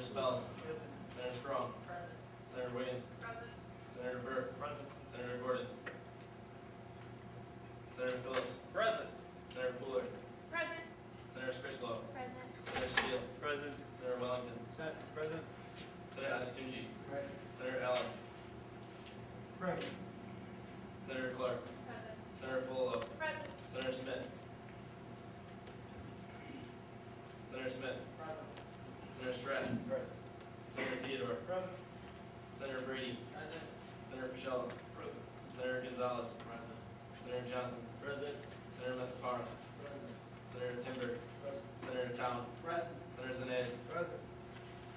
Spells. Senator Strong. Present. Senator Wiggins. Present. Senator Burke. Present. Senator Gordon. Senator Phillips. Present. Senator Pooler. Present. Senator Scritchlow. Present. Senator Steele. Present. Senator Wellington. Present. Senator Adetunji. Present. Senator Allen. Present. Senator Clark. Present. Senator Fulolo. Present. Senator Smith. Senator Smith. Present. Senator Stratton. Present. Senator Theodore. Present. Senator Brady. Present. Senator Fischel. Present. Senator Gonzalez. Present. Senator Johnson. Present. Senator Methapara. Present. Senator Timber. Present. Senator Town. Present. Senator Zanetti. Present.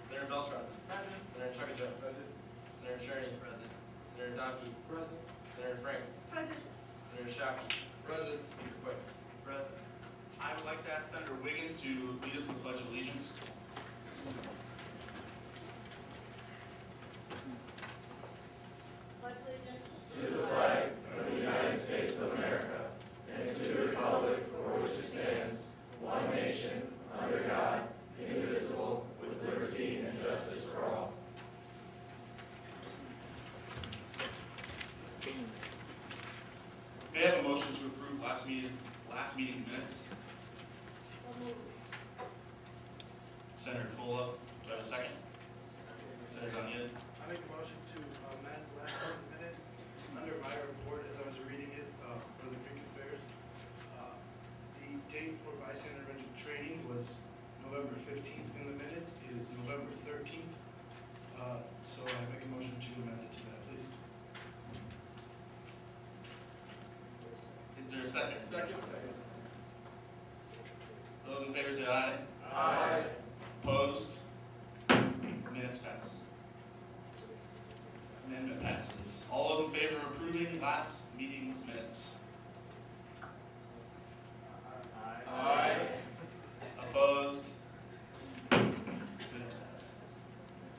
Senator Beltran. Present. Senator Chuckadjo. Present. Senator Cherney. Present. Senator Domke. Present. Senator Frank. Present. Senator Shockey. Present. Speaker Quick. Present. I would like to ask Senator Wiggins to lead us in the Pledge of Allegiance. Pledge allegiance. To the flag of the United States of America, and to the republic for which it stands, one nation, under God, indivisible, with liberty and justice for all. May I have a motion to approve last meeting's minutes? So moved. Senator Fulop, do I have a second? Senator Zanian? I make a motion to amend last month's minutes under my report as I was reading it for the Greek Affairs. The date for bystander intervention training was November 15th. In the minutes is November 13th. So I make a motion to amend it to that, please. Is there a second? Second. Those in favor say aye. Aye. Opposed? Minutes pass. Amendment passes. All those in favor of approving last meeting's minutes? Aye. Opposed? Minutes pass.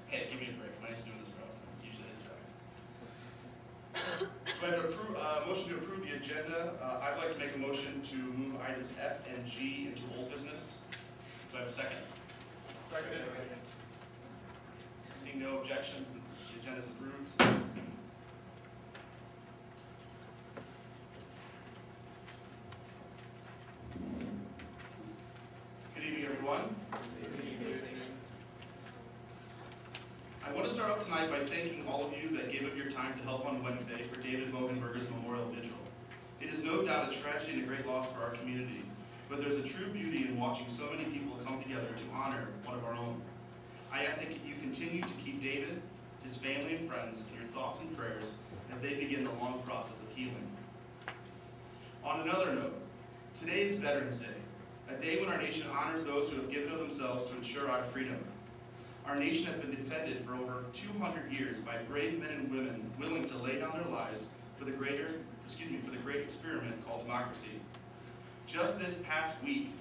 Hey, give me a break. I'm just doing this for all time. It's usually his job. Do I have a motion to approve the agenda? I'd like to make a motion to move items F and G into old business. Do I have a second? Second. Seeing no objections, the agenda is approved. Good evening, everyone. I want to start off tonight by thanking all of you that gave up your time to help on Wednesday for David Mogenberger's memorial vigil. It is no doubt a tragedy and a great loss for our community, but there's a true beauty in watching so many people come together to honor one of our own. I ask that you continue to keep David, his family and friends in your thoughts and prayers as they begin the long process of healing. On another note, today is Veterans Day, a day when our nation honors those who have given of themselves to ensure our freedom. Our nation has been defended for over 200 years by brave men and women willing to lay down their lives for the great experiment called democracy. Just this past week,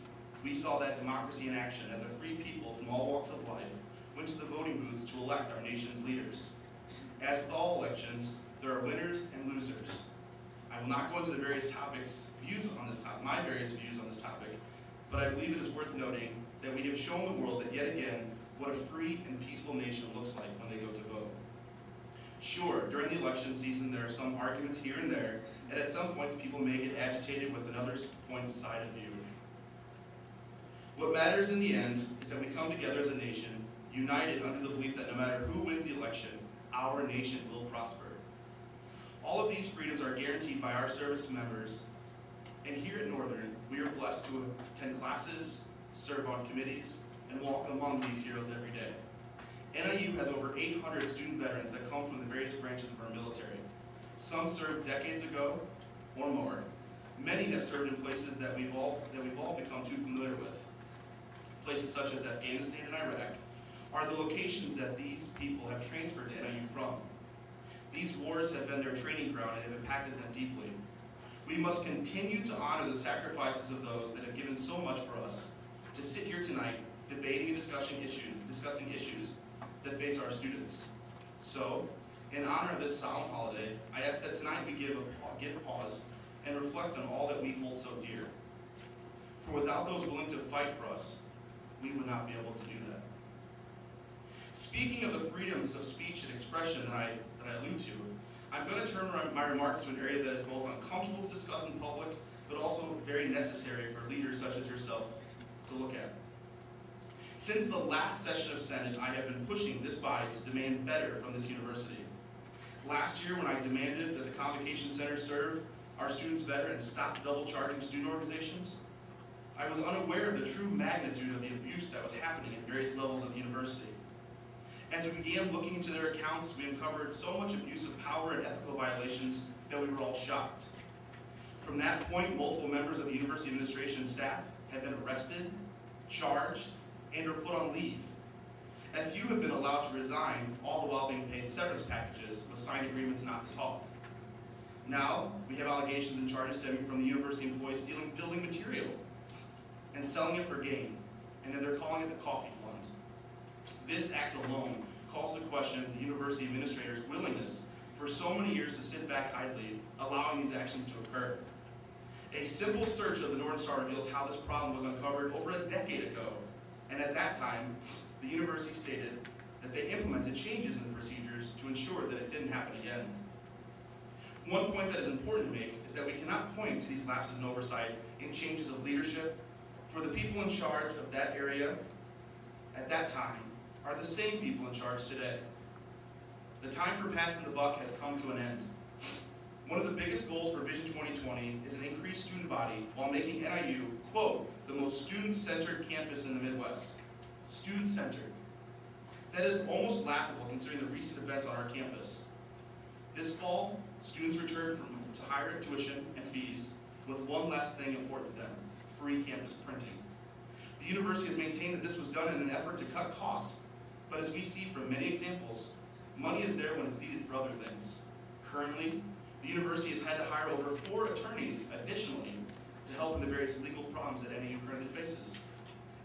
we saw that democracy in action as a free people from all walks of life went to the voting booths to elect our nation's leaders. As with all elections, there are winners and losers. I will not go into the various my various views on this topic, but I believe it is worth noting that we have shown the world that yet again what a free and peaceful nation looks like when they go to vote. Sure, during the election season there are some arguments here and there, and at some points people may get agitated with another's side of view. What matters in the end is that we come together as a nation, united under the belief that no matter who wins the election, our nation will prosper. All of these freedoms are guaranteed by our service members, and here at Northern, we are blessed to attend classes, serve on committees, and walk among these heroes every day. NIU has over 800 student veterans that come from the various branches of our military. Some served decades ago or more. Many have served in places that we've all become too familiar with. Places such as Afghanistan and Iraq are the locations that these people have transferred to NIU from. These wars have been their training ground and have impacted them deeply. We must continue to honor the sacrifices of those that have given so much for us. To sit here tonight, debating and discussing issues that face our students. So, in honor of this solemn holiday, I ask that tonight we give pause and reflect on all that we hold so dear. For without those willing to fight for us, we would not be able to do that. Speaking of the freedoms of speech and expression that I allude to, I'm going to turn my remarks to an area that is both uncomfortable to discuss in public, but also very necessary for leaders such as yourself to look at. Since the last session of Senate, I have been pushing this body to demand better from this university. Last year, when I demanded that the Convocation Center serve our students better and stop double charging student organizations, I was unaware of the true magnitude of the abuse that was happening at various levels of the university. As we began looking into their accounts, we uncovered so much abuse of power and ethical violations that we were all shocked. From that point, multiple members of the university administration and staff have been arrested, charged, and or put on leave. A few have been allowed to resign, all the while being paid severance packages with signed agreements not to talk. Now, we have allegations and charges stemming from the university employees stealing building material and selling it for gain, and then they're calling it the coffee fund. This act alone calls to question the university administrator's willingness for so many years to sit back idly, allowing these actions to occur. A simple search of the Northern Star reveals how this problem was uncovered over a decade ago, and at that time, the university stated that they implemented changes in the procedures to ensure that it didn't happen again. One point that is important to make is that we cannot point to these lapses in oversight in changes of leadership, for the people in charge of that area at that time are the same people in charge today. The time for passing the buck has come to an end. One of the biggest goals for Vision 2020 is an increased student body while making NIU, quote, the most student-centered campus in the Midwest. Student-centered. That is almost laughable considering the recent events on our campus. This fall, students returned to higher tuition and fees with one last thing important to them: free campus printing. The university has maintained that this was done in an effort to cut costs, but as we see from many examples, money is there when it's needed for other things. Currently, the university has had to hire over 4 attorneys additionally to help in the various legal problems that NIU currently faces.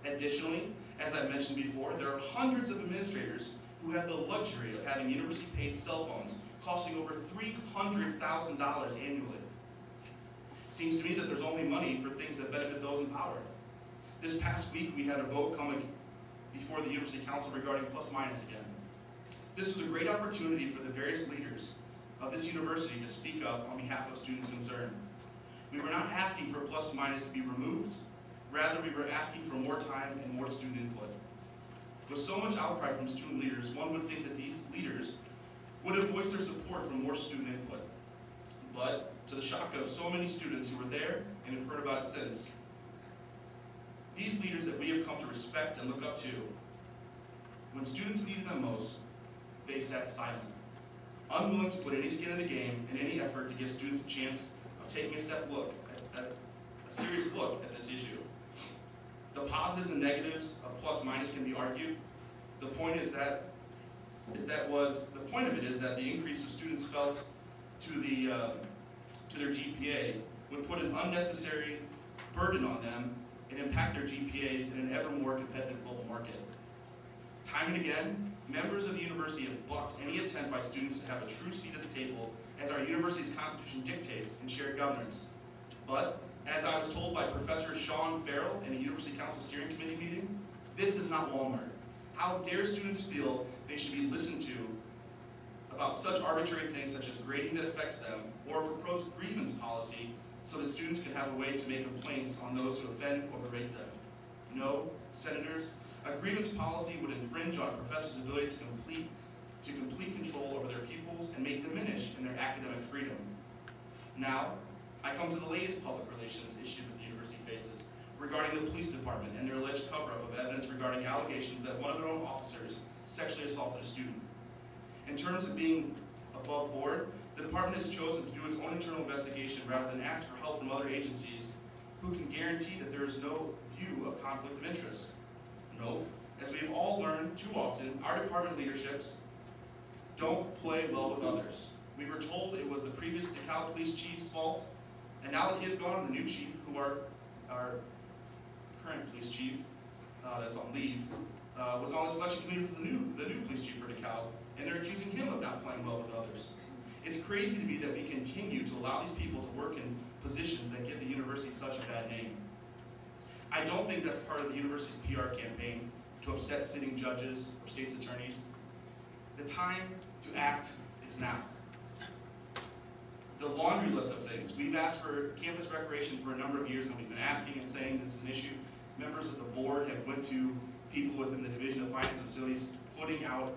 Additionally, as I mentioned before, there are hundreds of administrators who have the luxury of having university-paid cell phones costing over $300,000 annually. Seems to me that there's only money for things that benefit those in power. This past week, we had a vote coming before the University Council regarding plus minus again. This was a great opportunity for the various leaders of this university to speak up on behalf of students concerned. We were not asking for plus minus to be removed. Rather, we were asking for more time and more student input. With so much outcry from student leaders, one would think that these leaders would have voiced their support for more student input. But, to the shock of so many students who were there and have heard about it since, these leaders that we have come to respect and look up to, when students needed them most, they sat silent, unwilling to put any skin in the game and any effort to give students a chance of taking a serious look at this issue. The positives and negatives of plus minus can be argued. The point of it is that the increase of students felt to their GPA would put an unnecessary burden on them and impact their GPAs in an ever more competitive global market. Time and again, members of the university have bucked any attempt by students to have a true seat at the table as our university's constitution dictates in shared governance. But, as I was told by Professor Sean Farrell in a University Council Steering Committee meeting, this is not Walmart. How dare students feel they should be listened to about such arbitrary things such as grading that affects them, or a proposed grievance policy so that students can have a way to make complaints on those who offend or berate them? No, senators, a grievance policy would infringe on professors' ability to complete control over their pupils and may diminish in their academic freedom. Now, I come to the latest public relations issue that the university faces regarding the police department and their alleged cover-up of evidence regarding allegations that one of their own officers sexually assaulted a student. In terms of being above board, the department has chosen to do its own internal investigation rather than ask for help from other agencies who can guarantee that there is no view of conflict of interest. No, as we have all learned too often, our department leaderships don't play well with others. We were told it was the previous DeKalb police chief's fault, and now that he has gone, the new chief, who our current police chief, that's on leave, was on the selection committee for the new police chief for DeKalb, and they're accusing him of not playing well with others. It's crazy to me that we continue to allow these people to work in positions that give the university such a bad name. I don't think that's part of the university's PR campaign to upset sitting judges or state's attorneys. The time to act is now. The laundry list of things. We've asked for campus recreation for a number of years now. We've been asking and saying this is an issue. Members of the board have went to people within the Division of Finance and Facilities putting out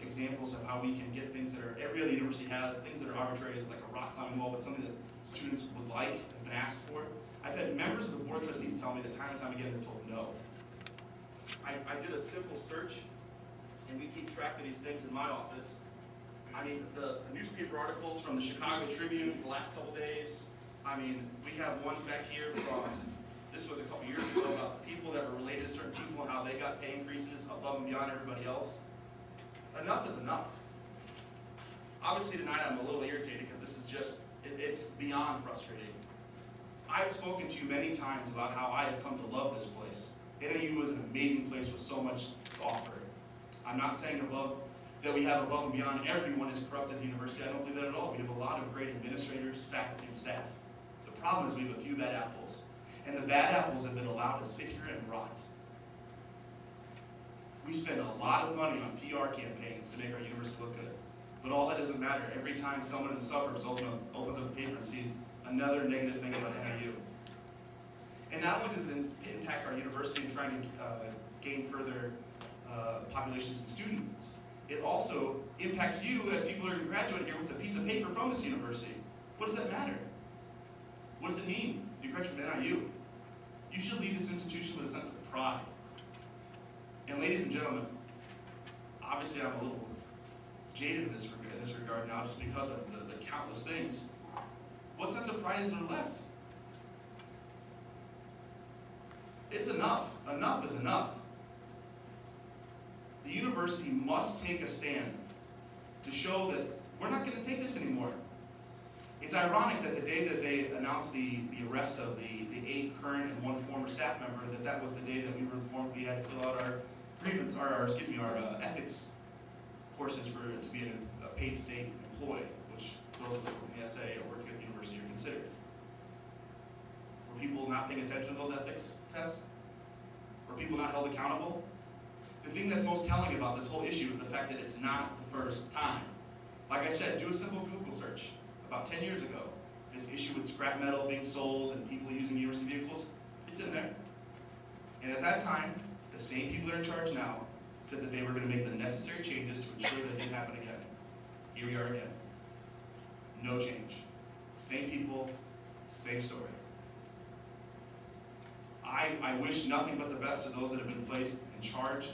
examples of how we can get things that are every other university has, things that are arbitrary, like a rock climbing wall, but something that students would like, have been asked for. I've had members of the board of trustees tell me that time and time again they're told no. I did a simple search, and we keep track of these things in my office. I mean, the newspaper articles from the Chicago Tribune the last couple days. I mean, we have ones back here from, this was a couple years ago, about the people that were related to certain people and how they got pay increases above and beyond everybody else. Enough is enough. Obviously tonight I'm a little irritated because this is just, it's beyond frustrating. I've spoken to you many times about how I have come to love this place. NIU is an amazing place with so much to offer. I'm not saying that we have above and beyond everyone is corrupt at the university. I don't believe that at all. We have a lot of great administrators, faculty, and staff. The problem is we have a few bad apples. And the bad apples have been allowed to sit here and rot. We spend a lot of money on PR campaigns to make our university look good. But all that doesn't matter every time someone in the suburbs opens up the paper and sees another negative thing about NIU. And not only does it impact our university in trying to gain further populations and students, it also impacts you as people are going to graduate here with a piece of paper from this university. What does that matter? What does it mean? You graduate from NIU. You should leave this institution with a sense of pride. And ladies and gentlemen, obviously I'm a little jaded in this regard now just because of the countless things. What sense of pride is there left? It's enough. Enough is enough. The university must take a stand to show that we're not going to take this anymore. It's ironic that the day that they announced the arrest of the 8 current and 1 former staff member, that was the day that we were informed we had to fill out our grievance, our ethics courses to be a paid state employee, which those of us in the SA or working at the university are considered. Were people not paying attention to those ethics tests? Were people not held accountable? The thing that's most telling about this whole issue is the fact that it's not the first time. Like I said, do a simple Google search. About 10 years ago, this issue with scrap metal being sold and people using university vehicles, it's in there. And at that time, the same people that are in charge now said that they were going to make the necessary changes to ensure that it didn't happen again. Here we are again. No change. Same people, same story. I wish nothing but the best to those that have been placed in charge,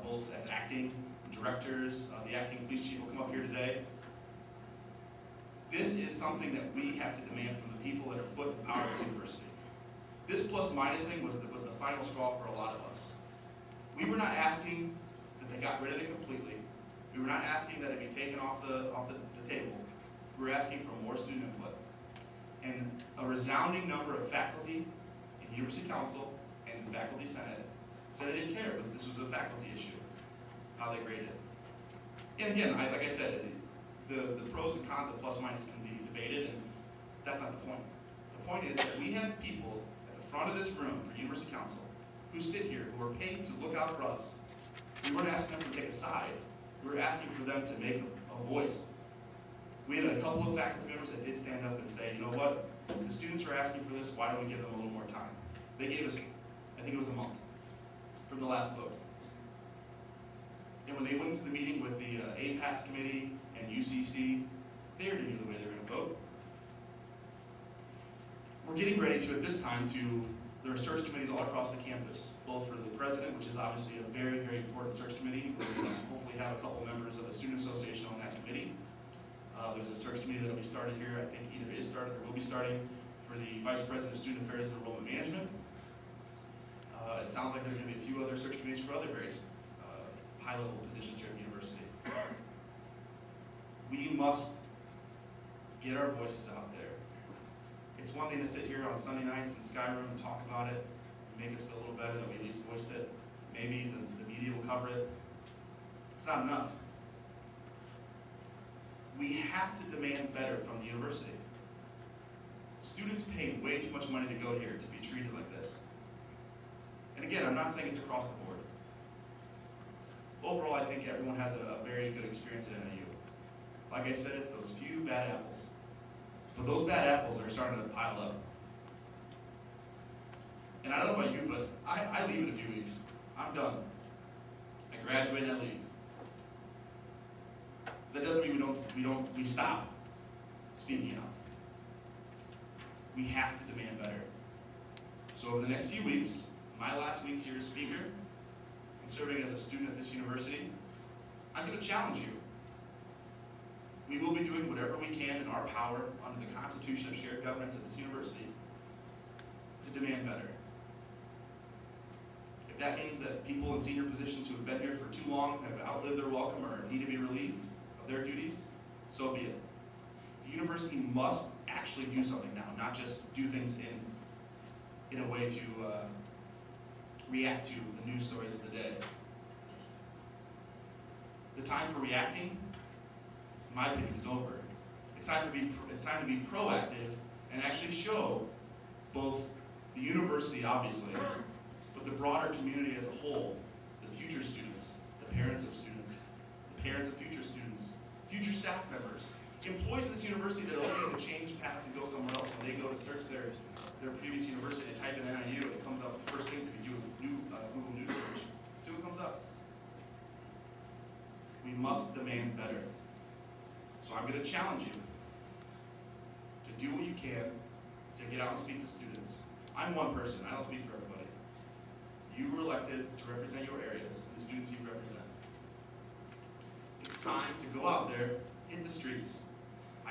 both as acting directors. The acting police chief will come up here today. This is something that we have to demand from the people that are put in power at this university. This plus minus thing was the final straw for a lot of us. We were not asking that they got rid of it completely. We were not asking that it be taken off the table. We were asking for more student input. And a resounding number of faculty in University Council and Faculty Senate said they didn't care. This was a faculty issue, how they graded it. And again, like I said, the pros and cons of plus minus can be debated, and that's not the point. The point is that we have people at the front of this room for University Council who sit here, who are paid to look out for us. We weren't asking them to take a side. We were asking for them to make a voice. We had a couple of faculty members that did stand up and say, you know what, the students are asking for this, why don't we give them a little more time? They gave us, I think it was a month from the last vote. And when they went into the meeting with the APAS committee and UCC, they already knew the way they were going to vote. We're getting ready to, at this time, there are search committees all across the campus, both for the president, which is obviously a very, very important search committee. We're going to hopefully have a couple members of the student association on that committee. There's a search committee that will be started here, I think either is started or will be starting, for the vice president of student affairs and enrollment management. It sounds like there's going to be a few other search committees for other various high-level positions here at the university. We must get our voices out there. It's one thing to sit here on Sunday nights in Skyroom and talk about it, and make us feel a little better that we at least voiced it. Maybe the media will cover it. It's not enough. We have to demand better from the university. Students pay way too much money to go here to be treated like this. And again, I'm not saying it's across the board. overall, I think everyone has a very good experience at NIU. Like I said, it's those few bad apples. But those bad apples are starting to pile up. And I don't know about you, but I leave in a few weeks. I'm done. I graduate and I leave. That doesn't mean we stop speaking out. We have to demand better. So over the next few weeks, my last weeks here as speaker, and serving as a student at this university, I'm going to challenge you. We will be doing whatever we can in our power under the Constitution of Shared Governance at this university to demand better. If that means that people in senior positions who have been here for too long have outlived their welcome or need to be relieved of their duties, so be it. The university must actually do something now, not just do things in a way to react to the news stories of the day. The time for reacting, in my opinion, is over. It's time to be proactive and actually show both the university, obviously, but the broader community as a whole, the future students, the parents of students, the parents of future students, future staff members, employees of this university that are looking to change paths and go somewhere else when they go to search their previous university and type in NIU, and it comes up the first things if you do a new Google News search. See what comes up. We must demand better. So I'm going to challenge you to do what you can to get out and speak to students. I'm one person. I don't speak for everybody. You were elected to represent your areas and the students you represent. It's time to go out there, hit the streets.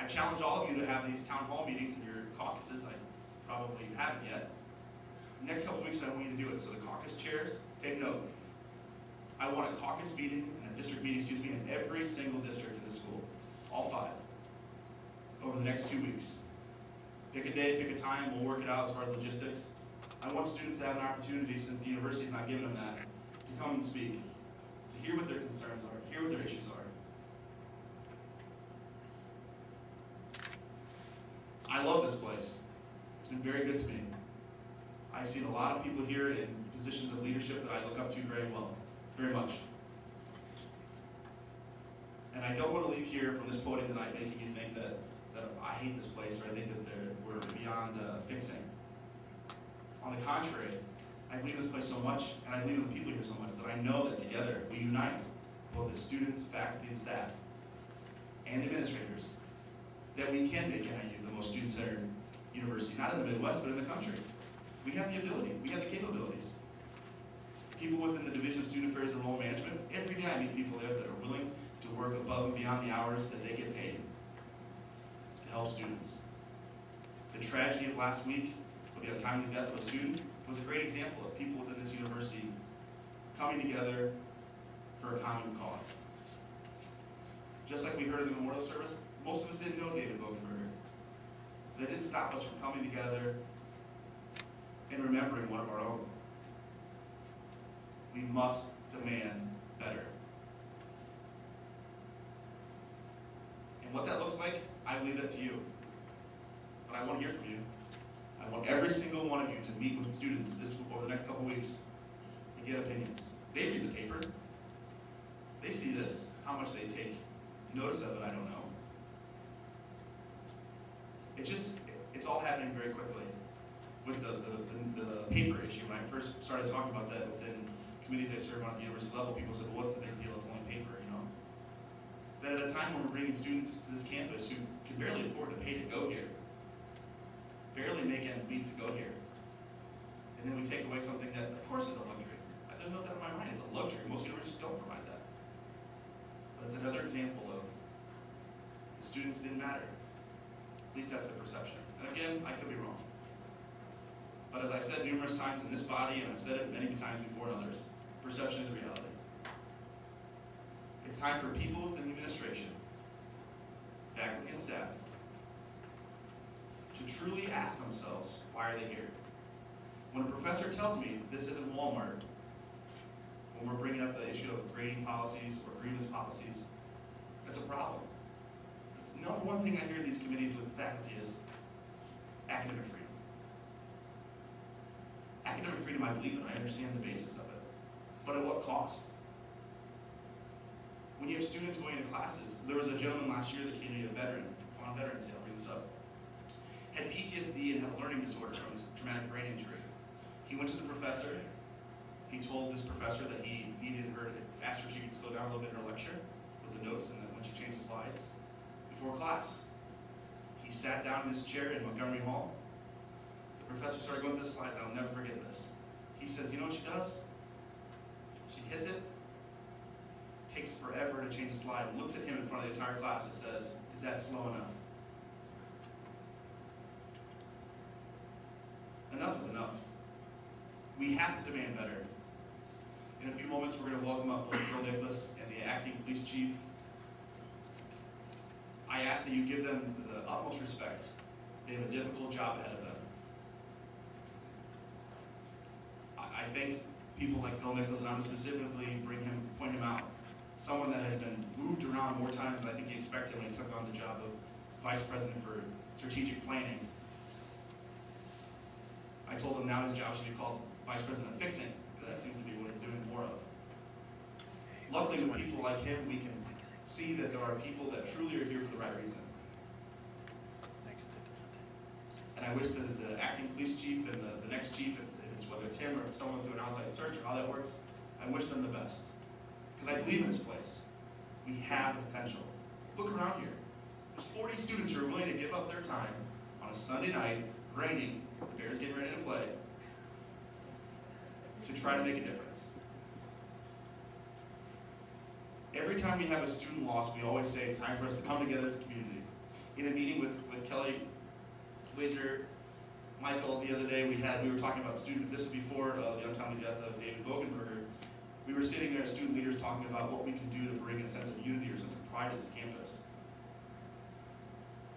I challenge all of you to have these town hall meetings in your caucuses. I probably haven't yet. Next couple weeks, I want you to do it. So the caucus chairs, take note. I want a caucus meeting, and a district meeting, in every single district in the school. All 5. Over the next 2 weeks. Pick a day, pick a time, we'll work it out as far as logistics. I want students to have an opportunity, since the university's not giving them that, to come and speak, to hear what their concerns are, hear what their issues are. I love this place. It's been very good to me. I've seen a lot of people here in positions of leadership that I look up to very much. And I don't want to leave here from this podium tonight making you think that I hate this place, or I think that we're beyond fixing. On the contrary, I believe in this place so much, and I believe in the people here so much, that I know that together, if we unite, both as students, faculty, and staff, and administrators, that we can make NIU the most student-centered university, not in the Midwest, but in the country. We have the ability, we have the capabilities. People within the Division of Student Affairs and Enrollment Management, every day I meet people there that are willing to work above and beyond the hours that they get paid to help students. The tragedy of last week, with the untimely death of a student, was a great example of people within this university coming together for a common cause. Just like we heard in the memorial service, most of us didn't know David Bogenberger. That didn't stop us from coming together and remembering one of our own. We must demand better. And what that looks like, I leave that to you. But I want to hear from you. I want every single one of you to meet with students over the next couple weeks and get opinions. They read the paper. They see this, how much they take notice of it, I don't know. It's all happening very quickly. With the paper issue, when I first started talking about that within committees I serve on at the university level, people said, well, what's the big deal? It's only paper, you know? That at a time when we're bringing students to this campus who can barely afford to pay to go here, barely make ends meet to go here, and then we take away something that, of course, is a luxury. There's no doubt in my mind, it's a luxury. Most universities don't provide that. But it's another example of the students didn't matter. At least that's the perception. And again, I could be wrong. But as I've said numerous times in this body, and I've said it many times before in others, perception is reality. It's time for people within the administration, faculty and staff, to truly ask themselves, why are they here? When a professor tells me this isn't Walmart, when we're bringing up the issue of grading policies or grievance policies, that's a problem. The number one thing I hear in these committees with faculty is academic freedom. Academic freedom, I believe in. I understand the basis of it. But at what cost? When you have students going into classes, there was a gentleman last year that came to a veteran, on Veterans Day, I'll bring this up, had PTSD and had a learning disorder from his traumatic brain injury. He went to the professor. He told this professor that he needed her, asked her if she could slow down a little bit in her lecture with the notes and then when she changed the slides before class. He sat down in his chair in Montgomery Hall. The professor started going through the slides, and I'll never forget this. He says, you know what she does? She hits it, takes forever to change the slide, looks at him in front of the entire class and says, is that slow enough? Enough is enough. We have to demand better. In a few moments, we're going to welcome up both Bill Nicholas and the acting police chief. I ask that you give them the utmost respect. They have a difficult job ahead of them. I think people like Bill Nicholas, and I'm specifically point him out, someone that has been moved around more times than I think he expected when he took on the job of vice president for strategic planning. I told him now his job should be called vice president of fixing, because that seems to be what he's doing more of. Luckily, with people like him, we can see that there are people that truly are here for the right reason. And I wish the acting police chief and the next chief, if it's whether it's him or if someone through an outside search or how that works, I wish them the best. Because I believe in this place. We have the potential. Look around here. There's 40 students who are willing to give up their time on a Sunday night, raining, the Bears getting ready to play, to try to make a difference. Every time we have a student loss, we always say it's time for us to come together as a community. In a meeting with Kelly Wazer, Michael, the other day we were talking about this was before the untimely death of David Bogenberger. We were sitting there as student leaders talking about what we can do to bring a sense of unity or a sense of pride to this campus.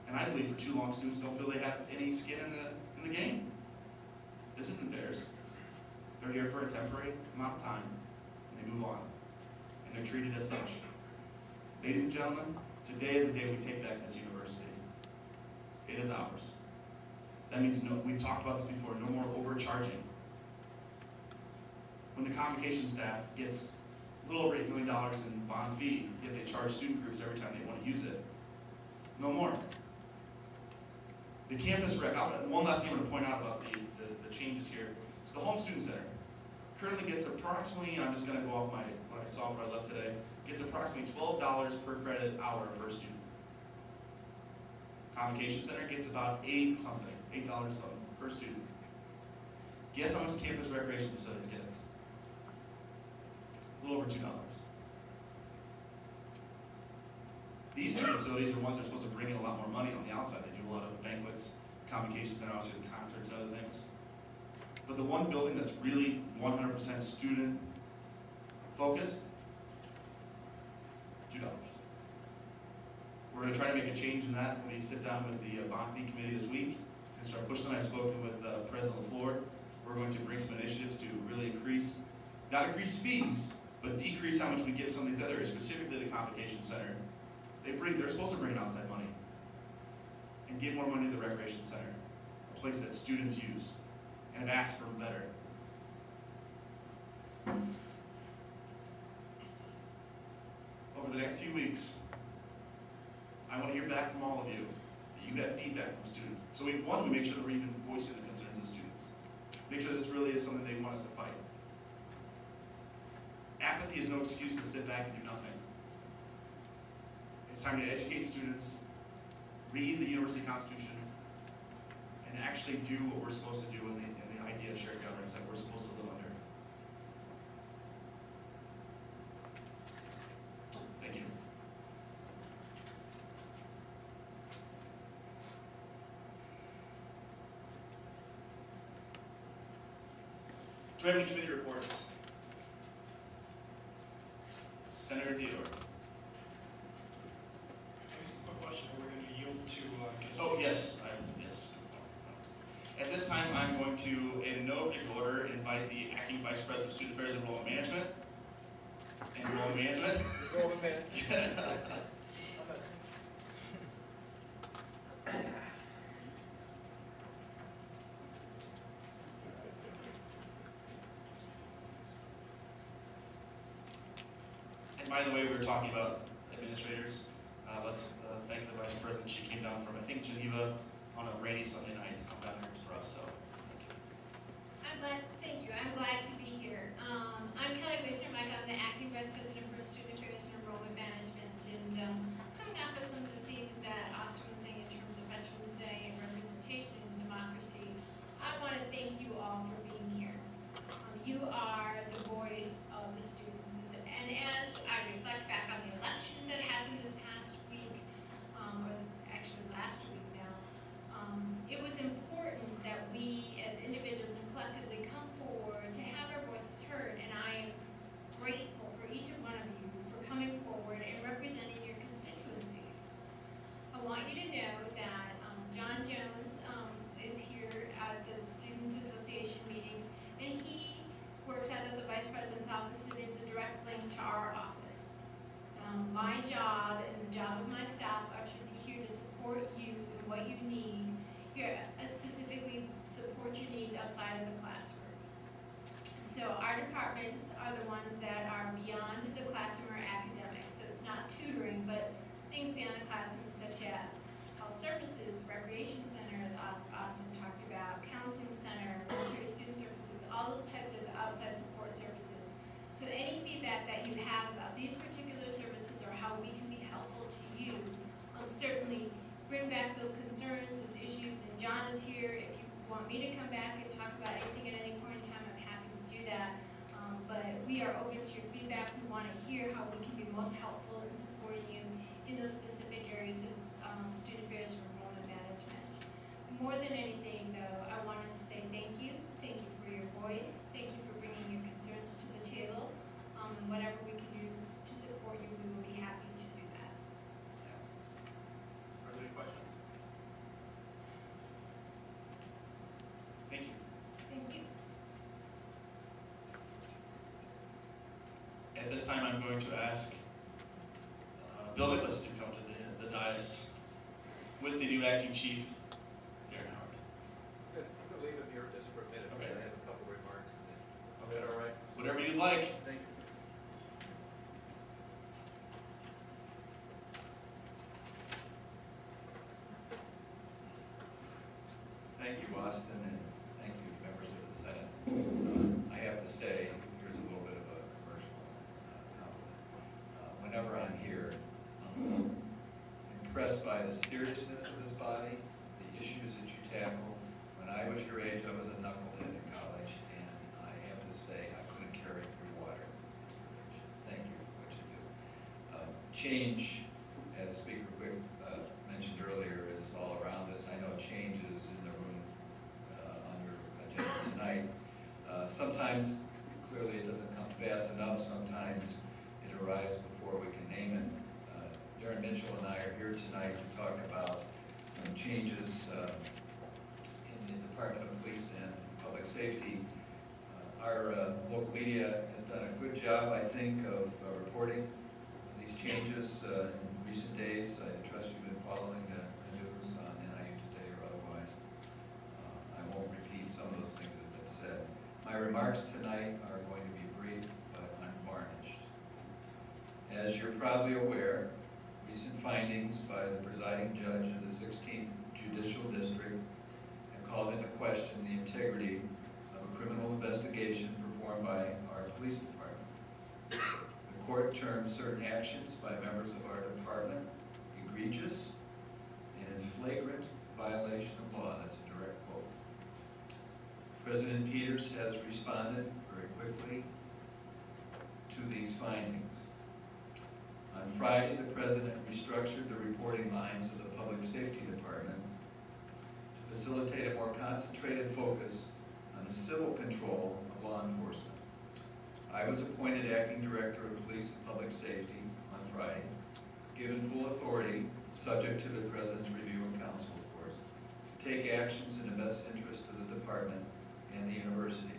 And I believe for too long students don't feel they have any skin in the game. This isn't theirs. They're here for a temporary amount of time, and they move on. And they're treated as such. Ladies and gentlemen, today is the day we take back this university. It is ours. That means we've talked about this before, no more overcharging. When the convocation staff gets a little over $8 million in bond fee, yet they charge student groups every time they want to use it. No more. The campus rec, one last thing I want to point out about the changes here. So the Home Student Center currently gets approximately, I'm just going to go off what I saw before I left today, gets approximately $12 per credit hour per student. Convocation Center gets about $8 something per student. Guess how much the campus recreation facilities gets? A little over $2. These two facilities are ones that are supposed to bring in a lot more money on the outside. They do a lot of banquets, convocation center, obviously the concerts and other things. But the one building that's really 100% student focused, $2. We're going to try to make a change in that when we sit down with the bond fee committee this week and start pushing. I've spoken with President LaFleur. We're going to bring some initiatives to really not increase fees, but decrease how much we give some of these other areas, specifically the convocation center. They're supposed to bring in outside money and give more money to the recreation center, a place that students use, and have asked for better. Over the next few weeks, I want to hear back from all of you that you have feedback from students. So we make sure that we're even voicing the concerns of students. Make sure this really is something they want us to fight. Apathy is no excuse to sit back and do nothing. It's time to educate students, read the University Constitution, and actually do what we're supposed to do in the idea of shared governance that we're supposed to live under. Thank you. Do we have any committee reports? Senator Theodore. Just a quick question, we're going to yield to, Oh, yes. Yes. At this time, I'm going to, in no particular order, invite the acting vice president of student affairs and enrollment management. Enrollment management. And by the way, we were talking about administrators. Let's thank the Vice President. She came down from, I think, Geneva on a rainy Sunday night to come down here for us, so thank you. Thank you. I'm glad to be here. I'm Kelly Wiesner-Mike. I'm the Acting Vice President for Student Affairs and Enrollment Management. And coming off of some of the things that Austin was saying in terms of Veterans Day and representation and democracy, I want to thank you all for being here. You are the voice of the students. And as I reflect back on the elections that happened this past week, or actually last week now, it was important that we as individuals and collectively come forward to have our voices heard, and I am grateful for each and one of you for coming forward and representing your constituencies. I want you to know that John Jones is here at the Student Association meetings, and he works out of the Vice President's office and is a direct link to our office. My job and the job of my staff are to be here to support you in what you need, here specifically support your needs outside of the classroom. So our departments are the ones that are beyond the classroom or academics. So it's not tutoring, but things beyond the classroom such as health services, recreation centers, Austin talked about, counseling center, military student services, all those types of outside support services. So any feedback that you have about these particular services or how we can be helpful to you, certainly bring back those concerns, those issues, and John is here. If you want me to come back and talk about anything at any point in time, I'm happy to do that. But we are open to your feedback. We want to hear how we can be most helpful in supporting you in those specific areas of student affairs and enrollment management. More than anything, though, I wanted to say thank you. Thank you for your voice. Thank you for bringing your concerns to the table. And whatever we can do to support you, we will be happy to do that. So. Are there any questions? Thank you. Thank you. At this time, I'm going to ask Bill Nicholas to come to the dais with the new acting chief, Darren Howard. Good. I'm going to leave him here just for a minute. Okay. I have a couple remarks. Is Okay. that all right? Whatever you'd like. Thank you. Thank you, Austin, and thank you, members of the Senate. I have to say, here's a little bit of a commercial compliment. Whenever I'm here, I'm impressed by the seriousness of this body, the issues that you tackle. When I was your age, I was a knucklehead in college, and I have to say, I couldn't carry your water. Thank you for what you do. Change, as Speaker Quick mentioned earlier, is all around us. I know change is in the room on your agenda tonight. Sometimes, clearly, it doesn't come fast enough. Sometimes it arrives before we can name it. Darren Mitchell and I are here tonight to talk about some changes in the Department of Police and Public Safety. Our local media has done a good job, I think, of reporting these changes in recent days. I trust you've been following the news on NIU Today or otherwise. I won't repeat some of those things that have been said. My remarks tonight are going to be brief but unvarnished. As you're probably aware, recent findings by the presiding judge of the 16th Judicial District have called into question the integrity of a criminal investigation performed by our police department. The court termed certain actions by members of our department egregious and in flagrant violation of law. That's a direct quote. President Peters has responded very quickly to these findings. On Friday, the President restructured the reporting lines of the Public Safety Department to facilitate a more concentrated focus on the civil control of law enforcement. I was appointed Acting Director of Police and Public Safety on Friday, given full authority, subject to the President's review and counsel, of course, to take actions in the best interest of the department and the university.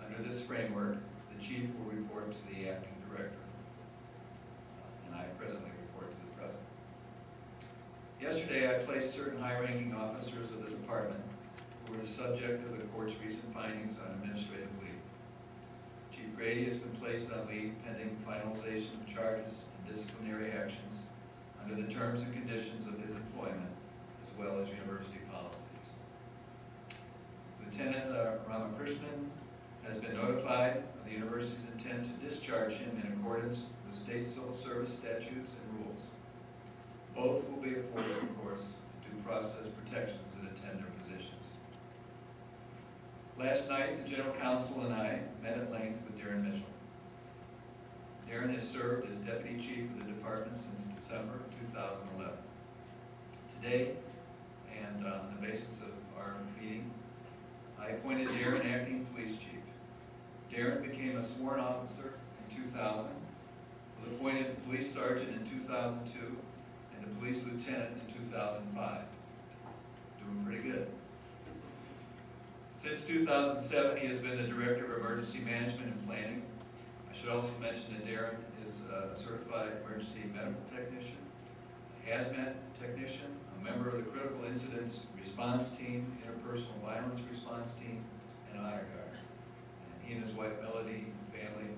Under this framework, the Chief will report to the Acting Director, and I presently report to the President. Yesterday, I placed certain high-ranking officers of the department who were the subject of the court's recent findings on administrative leave. Chief Grady has been placed on leave pending finalization of charges and disciplinary actions under the terms and conditions of his employment, as well as university policies. Lieutenant Ramakrishnan has been notified of the university's intent to discharge him in accordance with state civil service statutes and rules. Both will be afforded, of course, due process protections that attend their positions. Last night, the General Counsel and I met at length with Darren Mitchell. Darren has served as Deputy Chief of the Department since December of 2011. Today, and on the basis of our meeting, I appointed Darren Acting Police Chief. Darren became a sworn officer in 2000, was appointed Police Sergeant in 2002, and a Police Lieutenant in 2005. Doing pretty good. Since 2007, he has been the Director of Emergency Management and Planning. I should also mention that Darren is a certified emergency medical technician, a hazmat technician, a member of the Critical Incidents Response Team, Interpersonal Violence Response Team, and Honor Guard. And he and his wife Melody and family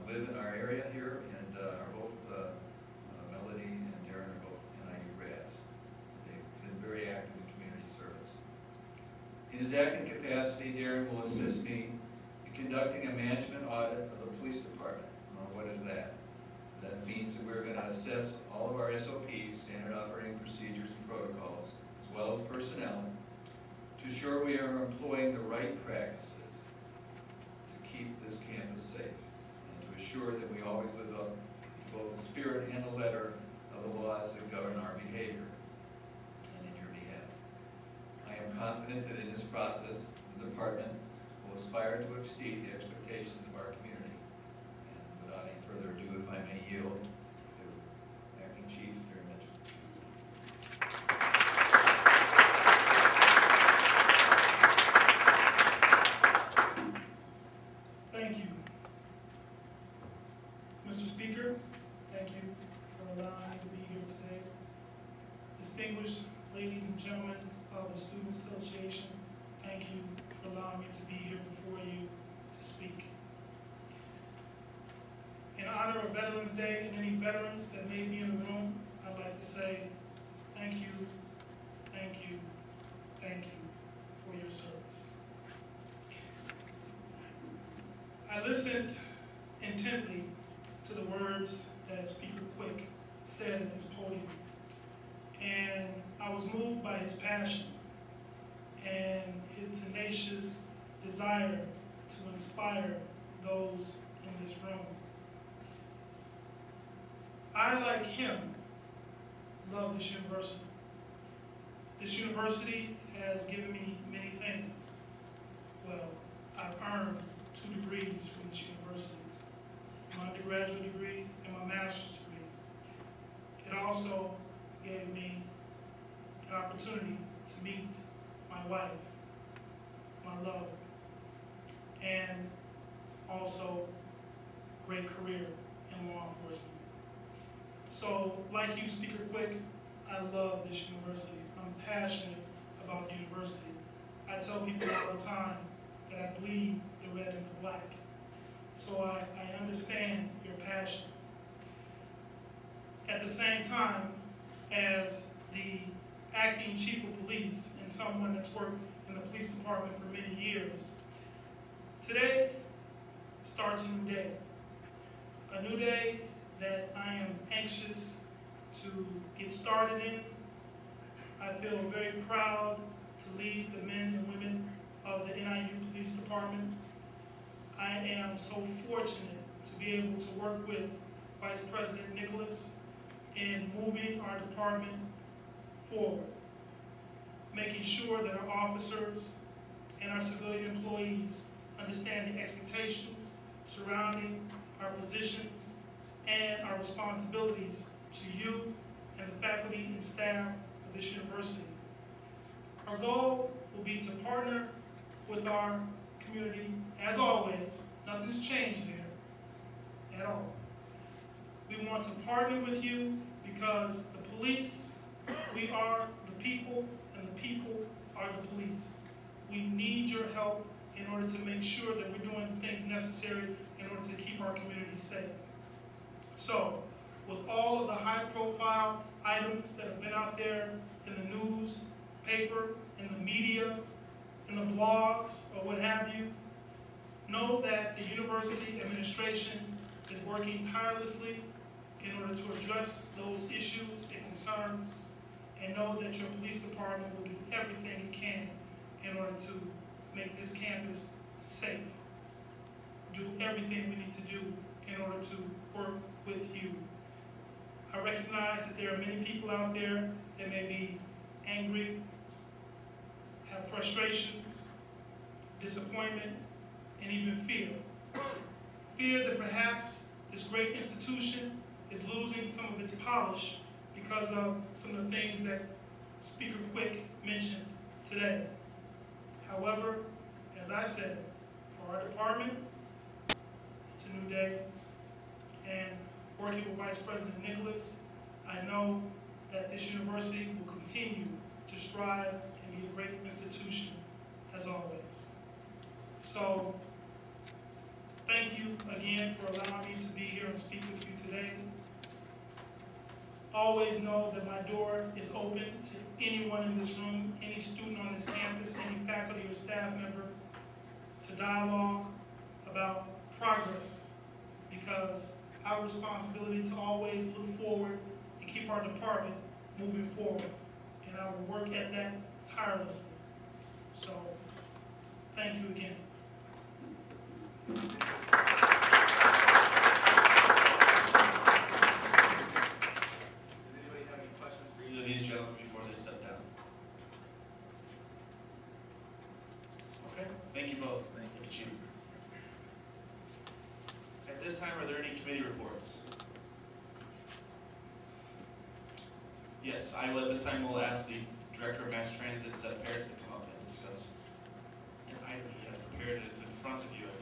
live in our area here and are both, Melody and Darren are both NIU grads. They've been very active in community service. In his acting capacity, Darren will assist me in conducting a management audit of the police department. What is that? That means that we're going to assess all of our SOPs, standard operating procedures and protocols, as well as personnel, to ensure we are employing the right practices to keep this campus safe, and to assure that we always live up to both the spirit and the letter of the laws that govern our behavior, and in your behalf. I am confident that in this process, the department will aspire to exceed the expectations of our community. And without any further ado, if I may yield to Acting Chief Darren Mitchell. Thank you. Mr. Speaker, thank you for allowing me to be here today. Distinguished ladies and gentlemen of the Student Association, thank you for allowing me to be here before you to speak. In honor of Veterans Day and any veterans that may be in the room, I'd like to say thank you, thank you, thank you for your service. I listened intently to the words that Speaker Quick said at this podium, and I was moved by his passion and his tenacious desire to inspire those in this room. I, like him, love this university. This university has given me many things. Well, I've earned 2 degrees from this university, my undergraduate degree and my master's degree. It also gave me an opportunity to meet my wife, my love, and also great career in law enforcement. So, like you, Speaker Quick, I love this university. I'm passionate about the university. I tell people all the time that I bleed the red and the black. So I understand your passion. At the same time, as the acting chief of police and someone that's worked in the police department for many years, today starts a new day. A new day that I am anxious to get started in. I feel very proud to lead the men and women of the NIU Police Department. I am so fortunate to be able to work with Vice President Nicholas in moving our department forward, making sure that our officers and our civilian employees understand the expectations surrounding our positions and our responsibilities to you and the faculty and staff of this university. Our goal will be to partner with our community, as always. Nothing's changed there at all. We want to partner with you because the police, we are the people, and the people are the police. We need your help in order to make sure that we're doing the things necessary in order to keep our community safe. So, with all of the high-profile items that have been out there in the news, paper, in the media, in the blogs, or what have you, know that the university administration is working tirelessly in order to address those issues and concerns, and know that your police department will do everything it can in order to make this campus safe. Do everything we need to do in order to work with you. I recognize that there are many people out there that may be angry, have frustrations, disappointment, and even fear. Fear that perhaps this great institution is losing some of its polish because of some of the things that Speaker Quick mentioned today. However, as I said, for our department, it's a new day, and working with Vice President Nicholas, I know that this university will continue to strive and be a great institution as always. So, thank you again for allowing me to be here and speak with you today. Always know that my door is open to anyone in this room, any student on this campus, any faculty or staff member, to dialogue about progress, because our responsibility to always look forward and keep our department moving forward. And I will work at that tirelessly. So, thank you again. Does anybody have any questions for Either of these gentlemen before they step down? Okay, thank you both. Thank you, Chief. At this time, are there any committee reports? Yes, I will. At this time, we'll ask the Director of Mass Transit, Seth Paris, to come up and discuss an item he has prepared, and it's in front of you, I believe.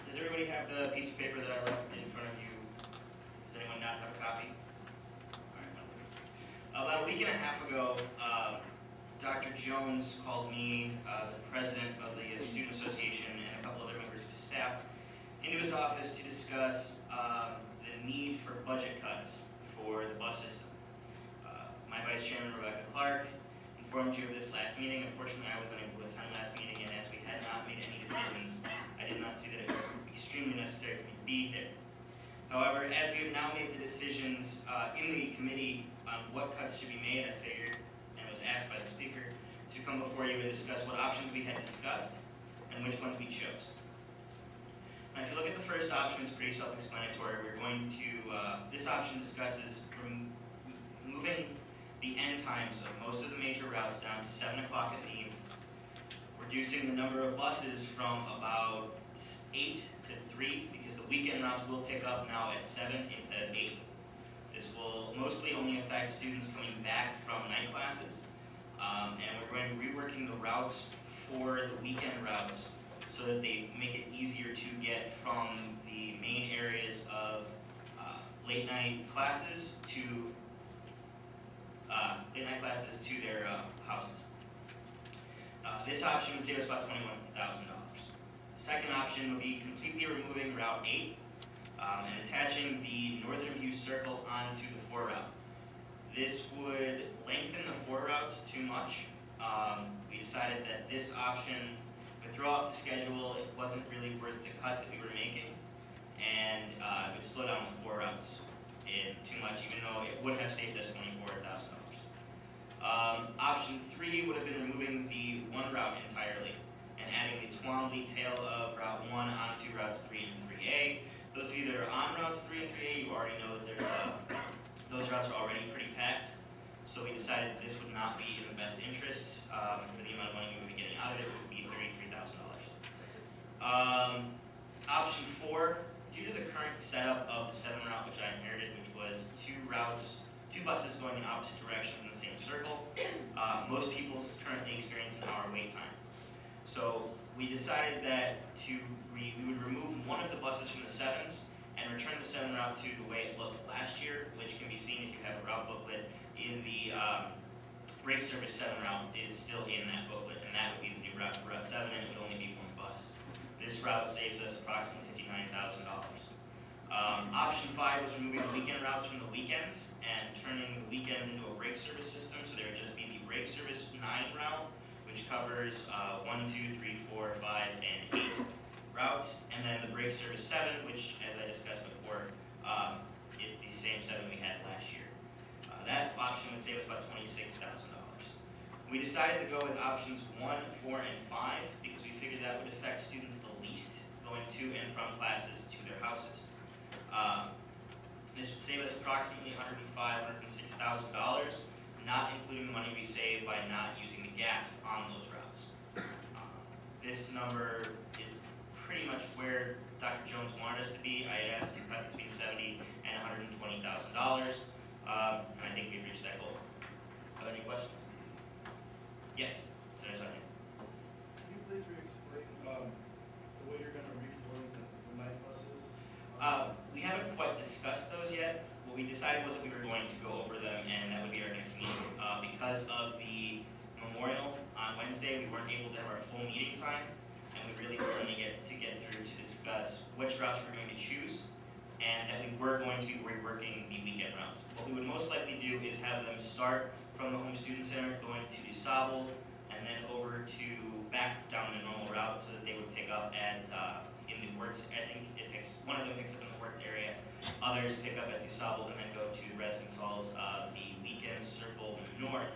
Does everybody have the piece of paper that I left in front of you? Does anyone not have a copy? All right, wonderful. About a week and a half ago, Dr. Jones called me, the president of the Student Association, and a couple other members of his staff into his office to discuss the need for budget cuts for the bus system. My Vice Chairman, Rebecca Clark, informed you of this last meeting. Unfortunately, I was unable to attend last meeting, and as we had not made any decisions, I did not see that it was extremely necessary for me to be here. However, as we have now made the decisions in the committee on what cuts should be made, I figured, and was asked by the speaker, to come before you and discuss what options we had discussed and which ones we chose. Now, if you look at the first option, it's pretty self-explanatory. We're going to, this option discusses moving the end times of most of the major routes down to 7 o'clock in the evening, reducing the number of buses from about 8 to 3, because the weekend routes will pick up now at 7 instead of 8. This will mostly only affect students coming back from night classes, and we're going to be reworking the routes for the weekend routes so that they make it easier to get from the main areas of late night classes to their houses. This option would save us about $21,000. Second option would be completely removing Route 8 and attaching the Northern View Circle onto the 4 route. This would lengthen the 4 routes too much. We decided that this option would throw off the schedule. It wasn't really worth the cut that we were making, and it would slow down the 4 routes too much, even though it would have saved us $24,000. Option 3 would have been removing the 1 route entirely and adding the Twombly tail of Route 1 onto Routes 3 and 3A. Those of you that are on Routes 3 and 3A, you already know that those routes are already pretty packed. So we decided that this would not be in the best interest for the amount of money we would be getting out of it, which would be $33,000. Option 4, due to the current setup of the 7 route, which I inherited, which was 2 buses going in opposite directions in the same circle, most people currently experience an hour wait time. So we decided that we would remove one of the buses from the 7s and return the 7 route to the way it looked last year, which can be seen if you have a route booklet. In the brake service 7 route is still in that booklet, and that would be the new route for Route 7, and it would only be one bus. This route saves us approximately $59,000. Option 5 was removing the weekend routes from the weekends and turning the weekends into a brake service system, so there would just be the brake service 9 route, which covers 1, 2, 3, 4, 5, and 8 routes, and then the brake service 7, which, as I discussed before, is the same 7 we had last year. That option would save us about $26,000. We decided to go with options 1, 4, and 5 because we figured that would affect students the least going to and from classes to their houses. This would save us approximately $105,000, $106,000, not including the money we save by not using the gas on those routes. This number is pretty much where Dr. Jones wanted us to be. I had asked to cut between $70,000 and $120,000, and I think we've reached that goal. Have any questions? Yes, Senator Sargent. Can you please re-explain the way you're going to reform the night buses? We haven't quite discussed those yet. What we decided was that we were going to go over them, and that would be our next meeting. Because of the memorial on Wednesday, we weren't able to have our full meeting time, and we really were going to get through to discuss which routes we're going to choose, and that we were going to be reworking the weekend routes. What we would most likely do is have them start from the home student center, going to DuSable, and then over to back down the normal route so that they would pick up at in the works. I think one of them picks up in the works area, others pick up at DuSable, and then go to residence halls. The weekend circle north,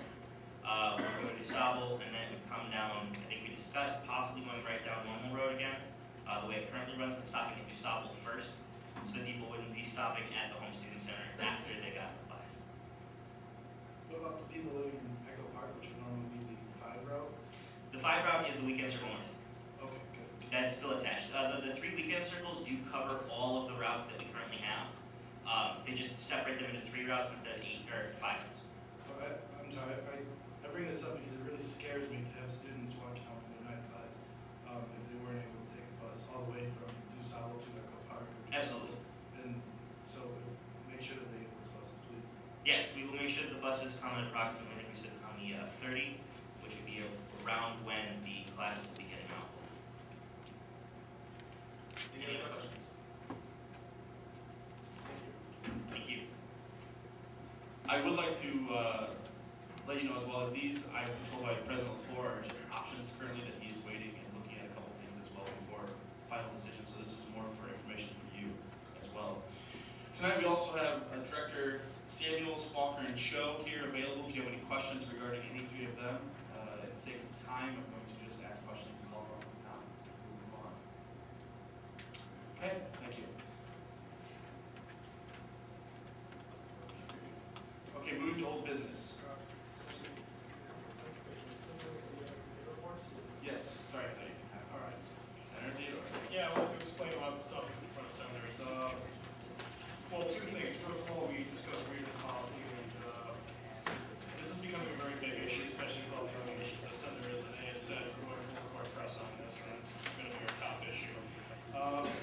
we're going to DuSable, and then it would come down. I think we discussed possibly going right down Normal Road again, the way it currently runs, but stopping at DuSable first, so that people wouldn't be stopping at the home student center after they got the class. What about the people living in Echo Park, which would normally be the 5 route? The 5 route is the weekend circle north. Okay, good. That's still attached. The 3 weekend circles do cover all of the routes that we currently have. They just separate them into 3 routes instead of 8 or 5 routes. I'm sorry, I bring this up because it really scares me to have students walking home from their night class if they weren't able to take a bus all the way from DuSable to Echo Park. Absolutely. And so make sure that they get those buses, please. Yes, we will make sure that the buses come at approximately, I think we said on the 30, which would be around when the classes will be getting out. Any other questions? Thank you. I would like to let you know as well that these, I've been told by President LaFleur, are just options currently that he is waiting and looking at a couple things as well before final decision. So this is more for information for you as well. Tonight we also have Director Samuels, Faulkner, and Cho here available if you have any questions regarding any 3 of them. For the sake of time, I'm going to just ask questions and call them now. Move on. Okay, thank you. Okay, moving to old business. Yes, sorry, I thought you didn't have. All right. Senator Theodore. Yeah, I wanted to explain a lot of stuff in front of senators. Well, 2 things. First of all, we discussed grievance policy, and this is becoming a very big issue, especially with all the drug issues. The senators and they have said we're going full court press on this, and it's going to be our top issue.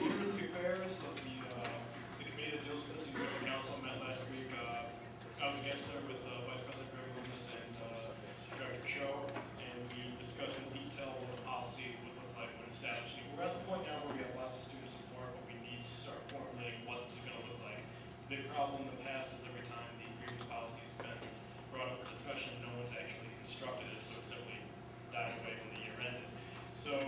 University affairs, the committee that deals with this, University Council met last week. I was against there with Vice President Greg Lucas and Director Cho, and we discussed in detail what the policy would look like when established. We're at the point now where we have lots of student support, but we need to start formulating what this is going to look like. The big problem in the past is every time the grievance policy has been brought up for discussion, no one's actually constructed it, so it simply died away when the year ended. So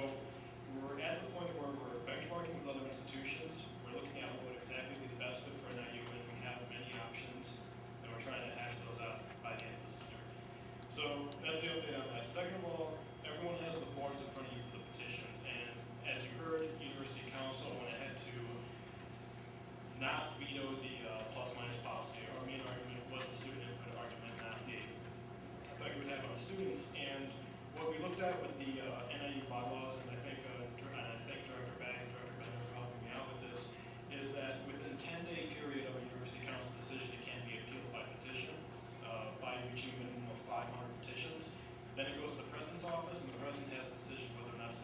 we're at the point where we're benchmarking with other institutions. We're looking at what would exactly be the best fit for NIU, and we have many options, and we're trying to hash those out by the end of this year. So that's the update on that. Second of all, everyone has the forms in front of you for the petitions, and as you heard, University Council went ahead to not veto the plus-minus policy. Our main argument was the student input argument, not the effect it would have on the students. And what we looked at with the NIU bylaws, and I thank Director Bagg and Director Bennett for helping me out with this, is that within a 10-day period of a University Council decision, it can be appealed by petition, by reaching a minimum of 500 petitions. Then it goes to the President's office, and the President has a decision whether or not to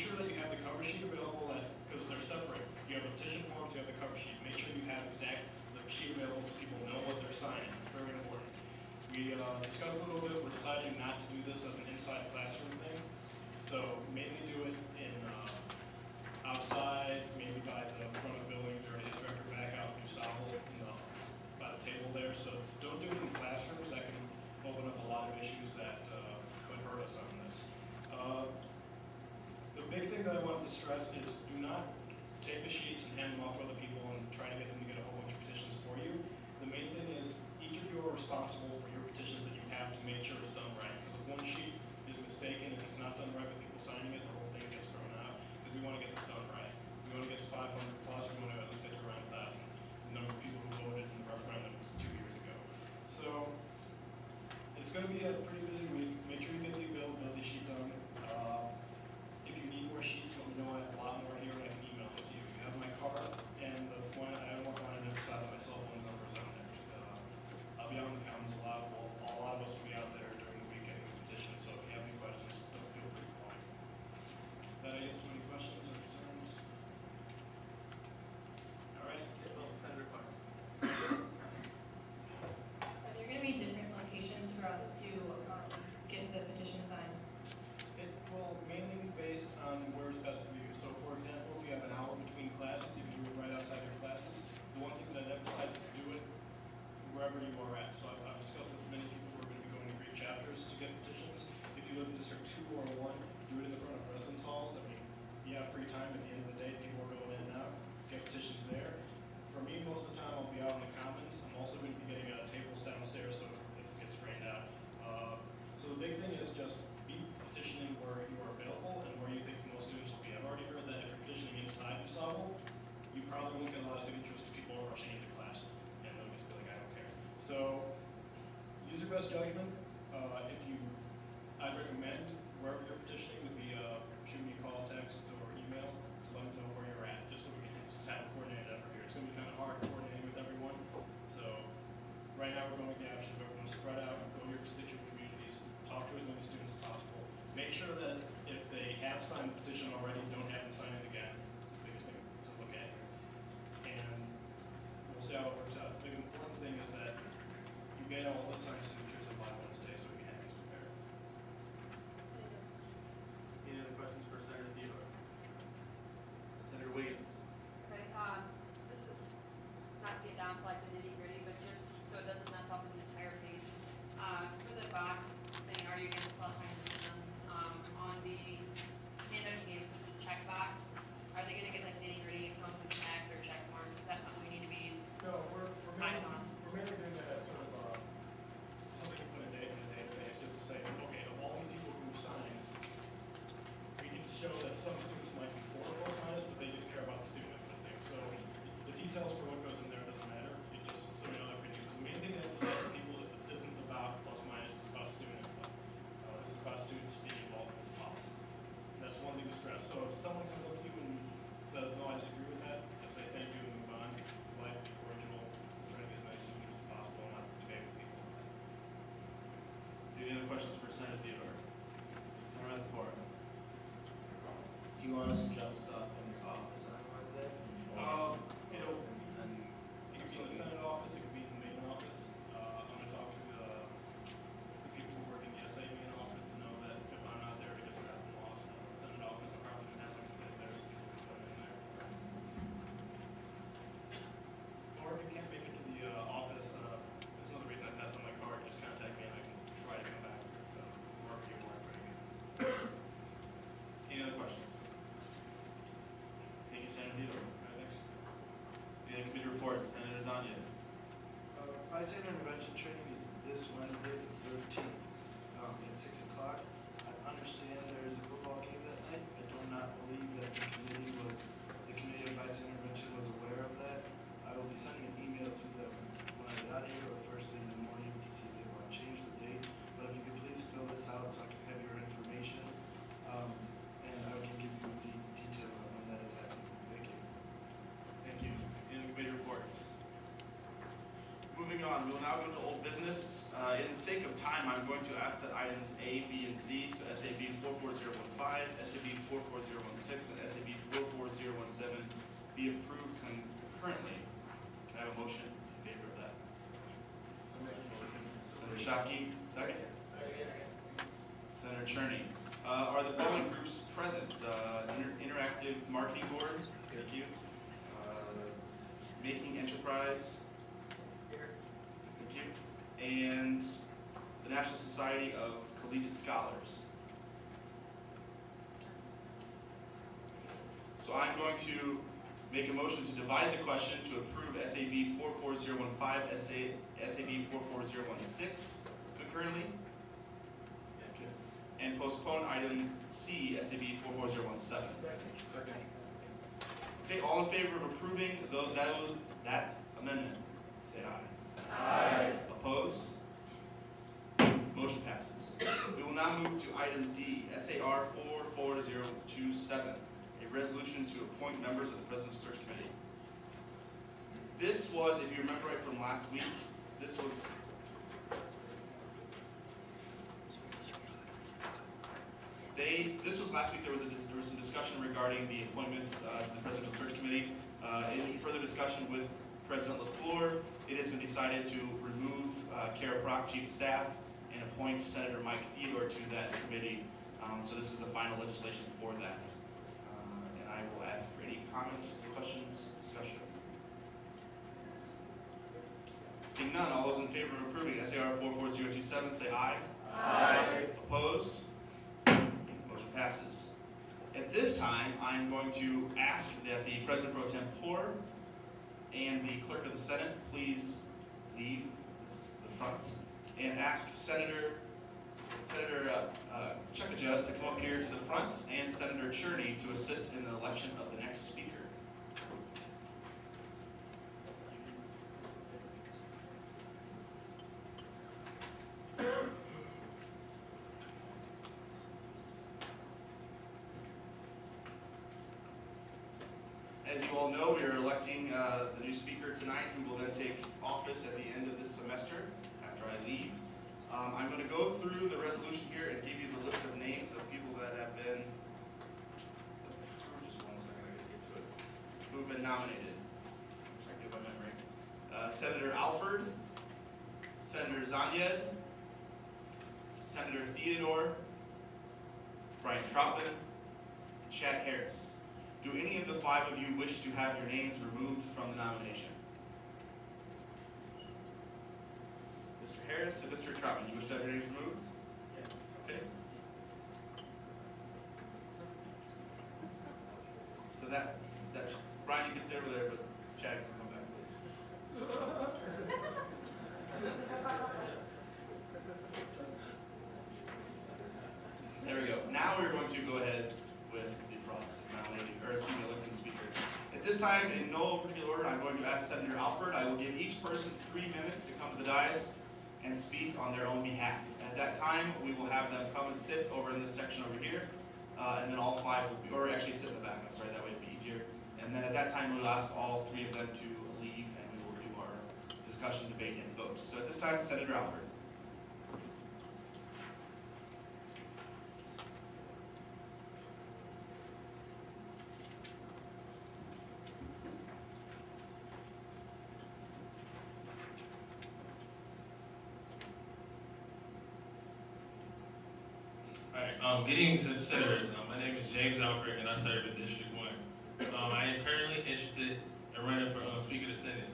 sure that you have the cover sheet available, because they're separate. You have the petition forms, you have the cover sheet. Make sure you have the sheet available so people know what they're signing. It's very important. We discussed a little bit. We're deciding not to do this as an inside classroom thing. So mainly do it in outside, maybe by the front of buildings or the director back out to Sable, by the table there. So don't do it in classrooms. That can open up a lot of issues that could hurt us on this. The big thing that I wanted to stress is do not take the sheets and hand them off to other people and try to get them to get a whole bunch of petitions for you. The main thing is each of you are responsible for your petitions that you have to make sure it's done right. Because if one sheet is mistaken, if it's not done right with people signing it, the whole thing gets thrown out. Because we want to get this done right. We want to get to 500 plus. We want to at least get to around 1,000. The number of people who voted in the referendum was 2 years ago. So it's going to be a pretty busy week. Make sure you get the availability sheet done. If you need more sheets, let me know. I have a lot more here and I can email it to you. You have my card and the one, I don't want one on the other side of my cell phone numbers on there. I'll be out in the counties a lot. Well, a lot of us will be out there during the weekend with petitions, so if you have any questions, don't feel free to call me. That I get to any questions or concerns? All right. Senator Clark. Are there going to be different locations for us to get the petition signed? It will mainly be based on where's best for you. So for example, if you have an hour between classes, you can do it right outside your classes. The one thing that I'd emphasize is to do it wherever you are at. So I've discussed with many people who are going to be going to great chapters to get petitions. If you live in District 2 or 1, do it in the front of residence halls. I mean, you have free time at the end of the day, people are going in and out, get petitions there. For me, most of the time I'll be out in the commons. I'm also going to be getting tables downstairs so if it gets rained out. So the big thing is just be petitioning where you are available and where you think most students will be. I've already heard that if you're petitioning inside of Sable, you probably won't get a lot of signatures because people are rushing into class and they'll just be like, I don't care. So use your best judgment. I'd recommend wherever you're petitioning would be shoot me a call, text, or email to let me know where you're at, just so we can just have a coordinated effort here. It's going to be kind of hard coordinating with everyone. So right now we're going with the option of everyone spread out, go to your constituent communities, talk to as many students as possible. Make sure that if they have signed the petition already, don't have them sign it again. It's the biggest thing to look at here. And we'll see how it works out. The important thing is that you get all the signed signatures by Wednesday so we can have these prepared. Any other questions for Senator Theodore? Senator Wiggins. Okay, this is not to get down to like the nitty gritty, but just so it doesn't mess up the entire page. For the box saying, are you against plus minus system, on the handout you gave us, it's a check box. Are they gonna get like nitty gritty if someone puts X or check marks? Is that something we need to be No, we're eyes on? mainly doing that as sort of something you put in a database just to say, okay, of all the people who sign, we can show that some students might be for plus minus, but they just care about the student input thing. So the details for what goes in there doesn't matter. It just so we know that we do. The main thing that we tell people is this isn't about plus minus, it's about student input. This is about students being involved in this policy. And that's one thing to stress. So if someone comes up to you and says, no, I disagree with that, just say thank you and move on. Like, original, just try to get as many signatures as possible and not debate with people. Any other questions for Senator Theodore? Senator Rappaport. Do you want us to jump stuff in your office on Wednesday? It'll, And it could be in the Senate office, it could be in the main office. I'm gonna talk to the people who work in the SA main office to know that if I'm not there, it gets wrapped in lost. The Senate office, I'm probably gonna have to put it there so people can put it in there. Or if you can't make it to the office, that's another reason I passed on my card, just contact me and I can try to come back, wherever you want to bring it. Any other questions? Thank you, Senator Theodore. All right, thanks. Any other committee reports? Senator Zanya. Bystander intervention training is this Wednesday, the 13th, at 6 o'clock. I understand there is a football game that night. I do not believe that the committee of bystander intervention was aware of that. I will be sending an email to them when I get out of here or first thing in the morning to see if they want to change the date. But if you could please fill this out so I can have your information, and I can give you the details on when that is happening. Thank you. Thank you. Any other committee reports? Moving on, we will now go to old business. In the sake of time, I'm going to ask that items A, B, and C, so SAB 44015, SAB 44016 and SAB 44017 be approved concurrently. Can I have a motion in favor of that? Senator Shockey, second. Senator Cherney. Are the following groups present? Interactive Marketing Board, thank you. Making Enterprise, thank you. And the National Society of Collegiate Scholars. So I'm going to make a motion to divide the question to approve SAB 44015, SAB 44016 concurrently. And postpone item C, SAB 44017. Okay, all in favor of approving that amendment, say aye. Aye. Opposed? Motion passes. We will now move to item D, SAR 44027, a resolution to appoint members of the Presidential Search Committee. This was, if you remember right from last week, this was last week. There was some discussion regarding the appointment to the Presidential Search Committee. In further discussion with President LaFleur, it has been decided to remove Kara Brock, Chief of Staff, and appoint Senator Mike Theodore to that committee. So this is the final legislation for that. And I will ask for any comments, questions, discussion. Seeing none, all those in favor of approving SAR 44027 say aye. Aye. Opposed? Motion passes. At this time, I'm going to ask that the President Pro Tempore and the Clerk of the Senate please leave the front and ask Senator Chukaja to come up here to the front and Senator Cherney to assist in the election of the next speaker. As you all know, we are electing the new speaker tonight, who will then take office at the end of this semester after I leave. I'm going to go through the resolution here and give you the list of names of people that have been, just one second, I got to get to it, who have been nominated. I'm trying to get my memory. Senator Alford, Senator Zanyed, Senator Theodore, Brian Troutman, and Chad Harris. Do any of the five of you wish to have your names removed from the nomination? Mr. Harris and Mr. Troutman, you wish to have your names removed? Yes. Okay. So that Brian, you can stay over there, but Chad can come back, please. There we go. Now we're going to go ahead with the process of nominating, or excuse me, electing the speaker. At this time, in no particular order, I'm going to ask Senator Alford. I will give each person 3 minutes to come to the dais and speak on their own behalf. At that time, we will have them come and sit over in this section over here, and then all five will be, or actually sit in the back, I'm sorry, that way it'd be easier. And then at that time, we'll ask all three of them to leave, and we will do our discussion, debate, and vote. So at this time, Senator Alford. Good evening, Senators. My name is James Alfred, and I serve in District 1. I am currently interested in running for Speaker of the Senate.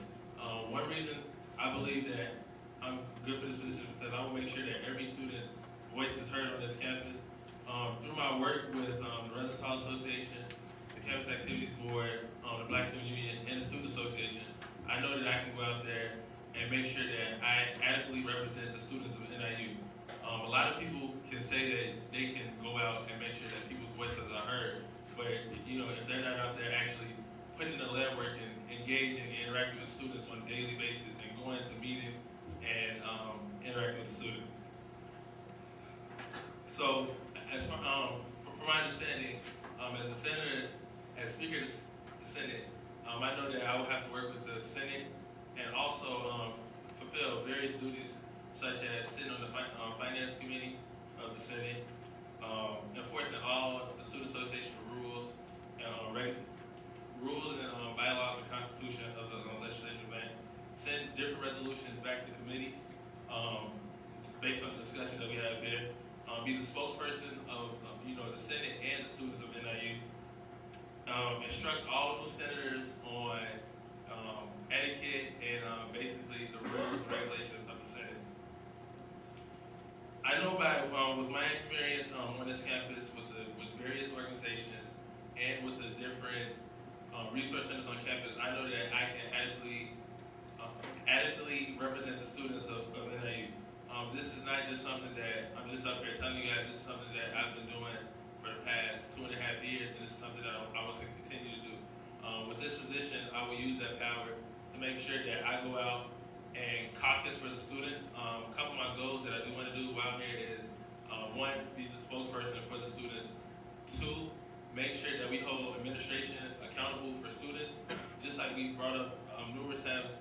One reason I believe that I'm good for this position is because I will make sure that every student voice is heard on this campus. Through my work with the Residence Hall Association, the Campus Activities Board, the Black Student Union, and the Student Association, I know that I can go out there and make sure that I adequately represent the students of NIU. A lot of people can say that they can go out and make sure that people's voices are heard, but if they're not out there actually putting in the legwork and engaging and interacting with students on a daily basis and going to meetings and interacting with the students. So, as from my understanding, as a senator, as Speaker of the Senate, I know that I will have to work with the Senate and also fulfill various duties such as sitting on the Finance Committee of the Senate, enforcing all the Student Association the students of NIU. Instruct all new senators on etiquette and basically the rules and regulations of the Senate. I know with my experience on this campus with various organizations and with the different resource centers on campus, I know that I can adequately represent the students of NIU. This is not just something that I'm just up here telling you guys. This is something that I've been doing for the past 2.5 years, and this is something that I want to continue to do. With this position, I will use that power to make sure that I go out and caucus for the students. A couple of my goals that I do want to do while here is, one, be the spokesperson for the students. Two, make sure that we hold administration accountable for students, just like we brought up numerous times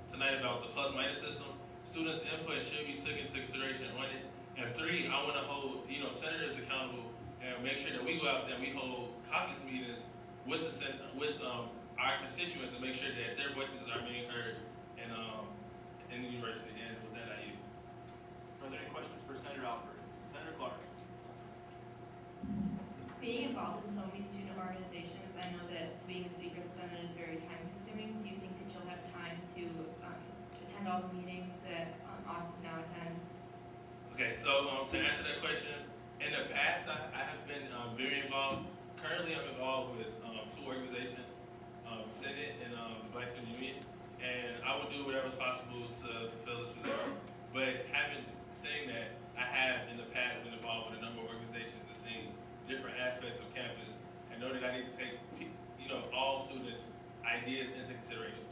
tonight about the plus-minus system. Students' input should be taken into consideration on it. And three, I want to hold senators accountable and make sure that we go out there and we hold caucus meetings with our constituents and make sure that their voices are being heard in the university and with NIU. Are there any questions for Senator Alford? Senator Clark. Being involved in so many student organizations, I know that being a speaker of the Senate is very time consuming. Do you think that you'll have time to attend all the meetings that Austin now attends? Okay, so to answer that question, in the past I have been very involved. Currently I'm involved with two organizations, Senate and the Black Student Union, and I would do whatever's possible to fulfill this position. But saying that, I have in the past been involved with a number of organizations to see different aspects of campus and know that I need to take all students' ideas into consideration.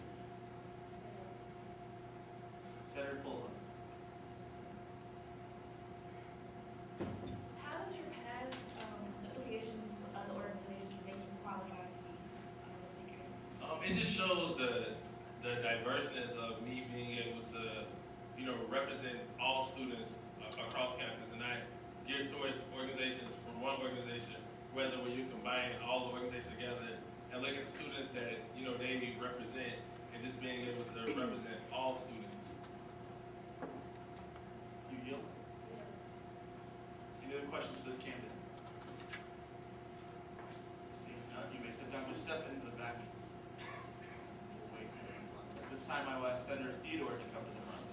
Senator Fulham. How does your past affiliations with other organizations make you qualified to be a speaker? It just shows the diverseness of me being able to, represent all students across campus, and not geared towards organizations from one organization, whether when you combine all the organizations together and look at the students that they represent, and just being able to represent all students. You yield? Any other questions for this candidate? Seeing none, you may sit down. Just step into the back. Wait. At this time, I will ask Senator Theodore to come to the front.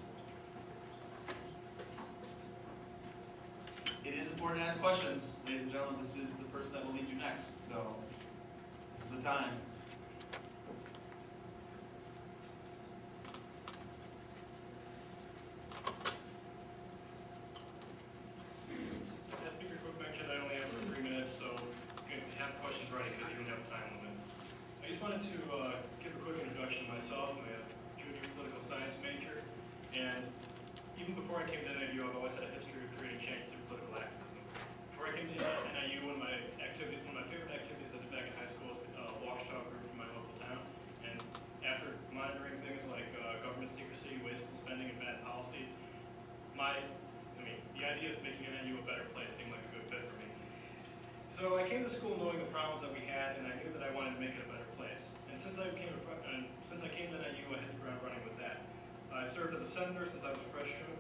It is important to ask questions, ladies and gentlemen. This is the person that will lead you next, so this is the time. Speaker Cook mentioned I only have 3 minutes, so you can have questions ready because you don't have a time limit. I just wanted to give a quick introduction to myself. I'm a junior political science major, and even before I came to NIU, I've always had a history of creating change through political activism. Before I came to NIU, one of my favorite activities I did back in high school was a watchdog group from my local town. And after monitoring things like government secrecy, wasteful spending, and bad policy, the idea of making NIU a better place seemed like a good fit for me. So I came to school knowing the problems that we had, and I knew that I wanted to make it a better place. And since I came to NIU, I hit the ground running with that. I've served as a senator since I was a freshman,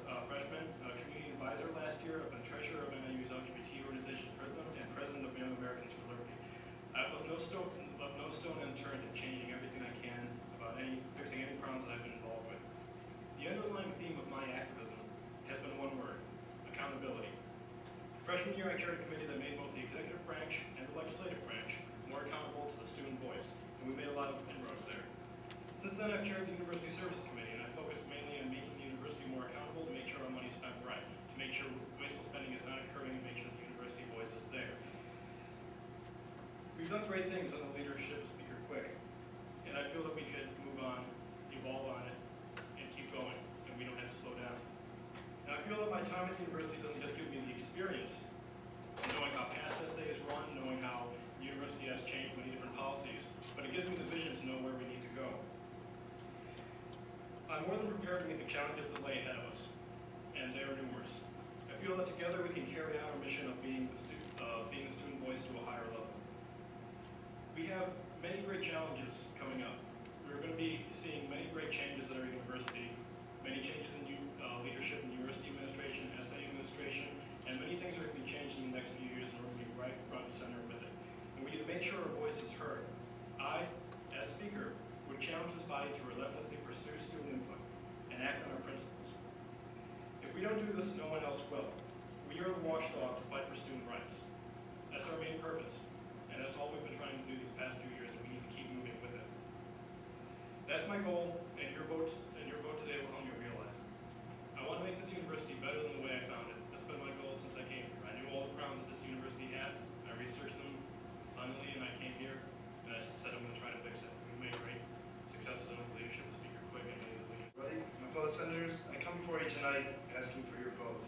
community advisor last year. I've been treasurer of NIU's LGBT organization president, and president of Young Americans for Liberty. I've left no stone unturned in changing everything I can about fixing any problems that I've been involved with. The underlying theme of my activism has been one word: accountability. Freshman year, I chaired a committee that made both the executive branch and the legislative branch more accountable to the student voice, and we made a lot of inroads there. Since then, I've chaired the University Services Committee, and I focused mainly on making the university more accountable to make sure our money is spent right, to make sure wasteful spending is not occurring, and make sure the university voice is there. We've done great things under the leadership of Speaker Quick, and I feel that we could move on, evolve on it, and keep going, and we don't have to slow down. And I feel that my time at the university doesn't just give me the experience of knowing how past SA is run, knowing how the university has changed many different policies, but it gives me the vision to know where we need to go. I'm more than prepared to meet the challenges that lay ahead of us, and they are numerous. I feel that together we can carry out our mission of being the student voice to a higher level. We have many great challenges coming up. We're going to be seeing many great changes at our university, many changes in leadership in university administration, SA administration, and many things are going to be changing in the next few years, and we're going to be right front and center with it. we challenge this body to relentlessly pursue student input and act on our principles. If we don't do this, no one else will. We are the watchdog to fight for student rights. That's our main purpose, and that's all we've been trying to do these past few years, and we need to keep moving with it. That's my goal, and your vote today will help me realize it. I want to make this university better than the way I found it. That's been my goal since I came here. I knew all the problems that this university had. I researched them finally, and I came here, and I said I'm going to try to fix it. We've made great successes in the leadership, Speaker Quick, and many of the leaders. Ready? My fellow senators, I come before you tonight asking for your vote.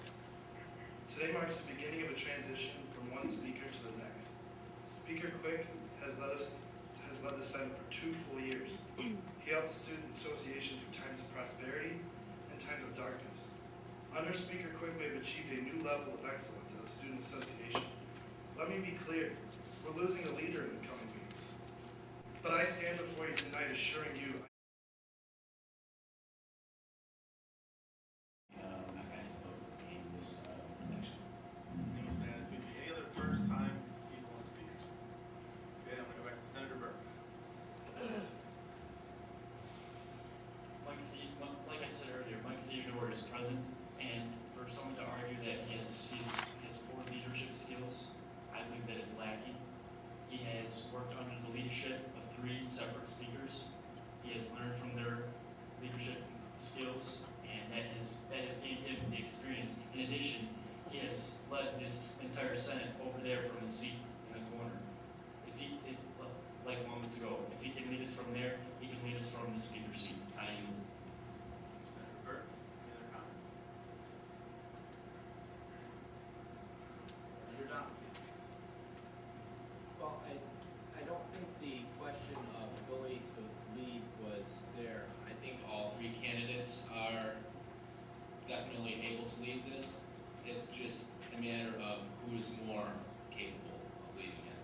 Today marks the beginning of a transition from one speaker to the next. Speaker Quick has led the Senate for 2 full years. He helped the Student Association through times of prosperity and times of darkness. Under Speaker Quick, we have achieved a new level of excellence as a Student Association. Let me be clear, we're losing a leader in the coming weeks. But I stand before you tonight assuring you Thank you, Senator Tucci. Any other first-time people want to speak? Okay, I'm going to go back to Senator Burke. Like I said earlier, Mike Theodore is present, and for someone to argue that he has poor leadership skills, I believe that is lacking. He has worked under the leadership of 3 separate speakers. He has learned from their leadership skills, and that has gained him the experience. In addition, he has led this entire Senate over there from a seat in the corner. Like moments ago, if he can lead us from there, he can lead us from the speaker seat. Senator Burke, any other comments? Senator Don. Well, I don't think the question of ability to lead was there. I think all 3 candidates are definitely able to lead this. It's just a matter of who is more capable of leading it.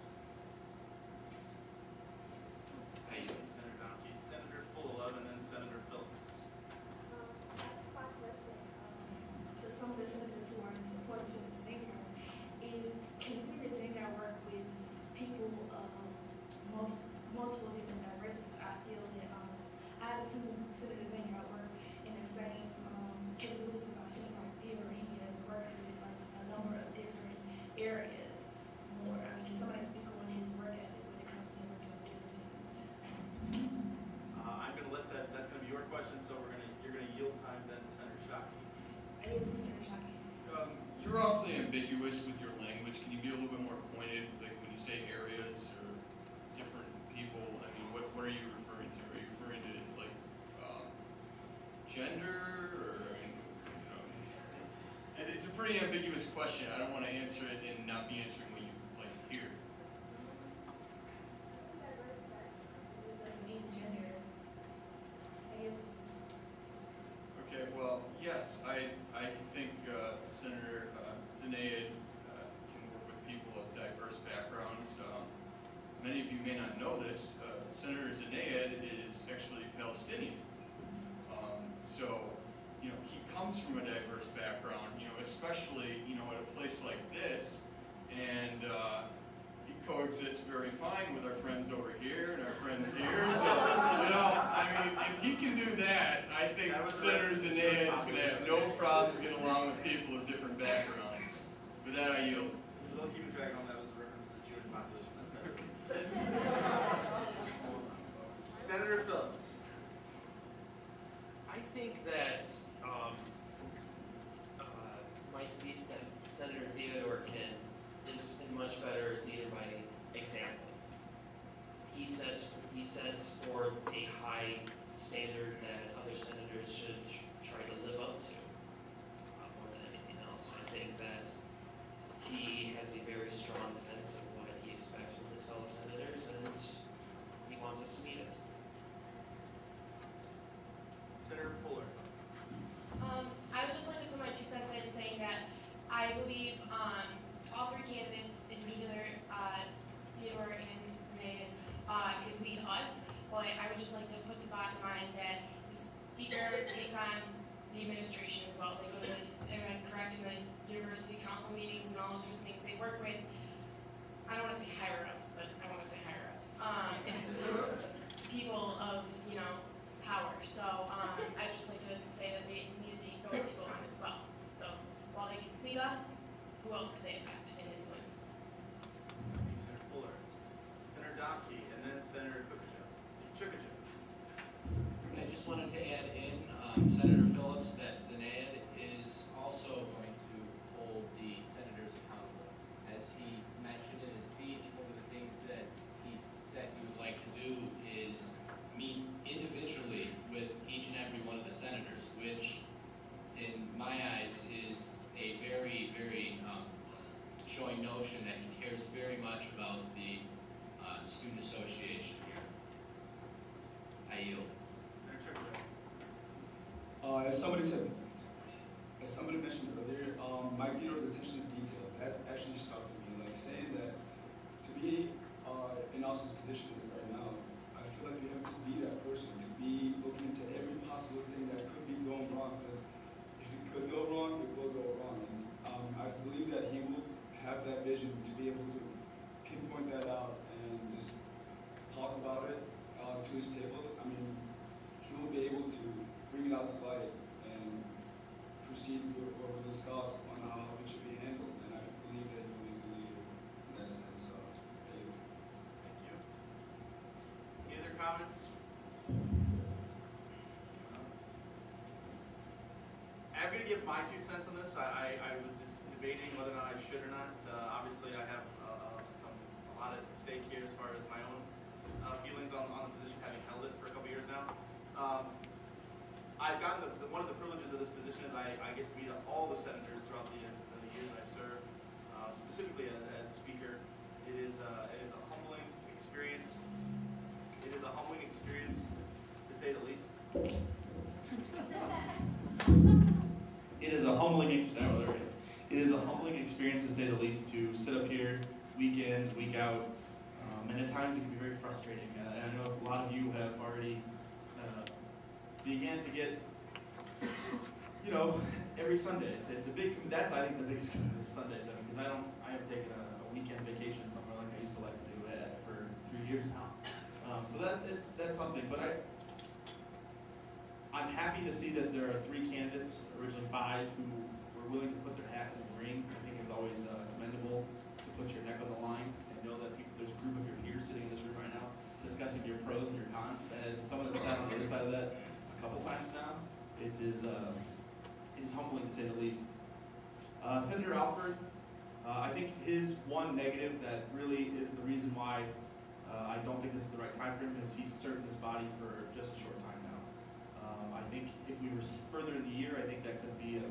Thank you, Senator Donkey. Senator Fullerton and then Senator Phillips. I have my question to some of the senators who are in support of Senator Zingar is, can Senator Zingar work with people of multiple different diversities? I feel that I have seen Senator Zingar work in the same capabilities as I've seen right there. He has worked with a number of different areas. More, I mean, can somebody speak on his work ethic when it comes to working on different things? I'm going to let that's going to be your question, so you're going to yield time then to Senator Shockey. I need Senator Shockey. You're awfully ambiguous with your language. Can you be a little bit more pointed, like when you say areas or different people? I mean, what are you referring to? Are you referring to like gender, or I mean, you know? And it's a pretty ambiguous question. I don't want to answer it and not be answering what you like to hear. This doesn't mean gender. Okay, well, yes, I think Senator Zinayed can work with people of diverse backgrounds. Many of you may not know this. Senator Zinayed is actually Palestinian. So, you know, he comes from a diverse background, you know, especially, you know, at a place like this. And he coexists very fine with our friends over here and our friends here. So, you know, I mean, if he can do that, I think Senator Zinayed is going to have no problems getting along with people of different backgrounds. With that, I yield. For those keeping track on that was a reference to the Jewish population. That's Senator. Senator Phillips. I think that Senator Theodore is a much better leader by example. He sets forth a high standard that other senators should try to live up to. More than anything else, I think that he has a very strong sense of what he expects from his fellow senators, and he wants us to meet it. Senator Fuller. I would just like to put my 2 cents in saying that I believe all 3 candidates, in particular Theodore and Zinayed, could lead us, but I would just like to put the thought in mind that the speaker takes on the administration as well. They go to, am I correct, in the university council meetings and all those sorts of things. They work with, I don't want to say higher ups, but I want to say higher ups. People of, you know, Senator Phillips that Zenad is also going to hold the senators accountable. As he mentioned in his speech, one of the things that he said he would like to do is meet individually with each and every one of the senators, which in my eyes is a very, very showing notion that he cares very much about the student association here. I yield. As somebody mentioned earlier, Mike Theodore's attention to detail, that actually stuck to me. Like saying that to be in Austin's position right now, I feel like you have to be that person, to be looking into every possible thing that could be going wrong, because if it could go wrong, it will go wrong. And I believe that he will have that vision to be able to pinpoint that out and just talk about it to his table. I mean, he will be able to bring it out to light and proceed with his thoughts on how it should be handled. And I believe that he will be the leader in that sense. So, Thank you. Any other comments? I'm going to give my 2 cents on this. I was just debating whether or not I should or not. Obviously, I have a lot at stake here as far as my own feelings on the position, having held it for a couple years now. I've gotten one of the privileges of this position is I get to meet all the senators throughout the years that I served, specifically as Speaker. It is a humbling experience. It is a humbling experience, to say the least. It is a humbling experience, to say the least, to sit up here week in, week out, and at times it can be very frustrating. And I know a lot of you have already began to get, every Sunday. It's a big. That's I think the biggest commitment is Sundays. Because I haven't taken a weekend vacation somewhere like I used to like to do for 3 years now. So that's something. But I'm happy to see that there are 3 candidates, originally 5, who were willing to put their hat in the ring. I think it's always commendable to put your neck on the line and know that there's a group of your peers sitting in this room right now discussing your pros and your cons. As someone that's sat on the other side of that a couple times now, it is humbling to say the least. Senator Alford, I think his one negative that really is the reason why I don't think this is the right time for him is he's served in this body for just a short time now. I think if we were further in the year, I think that could be a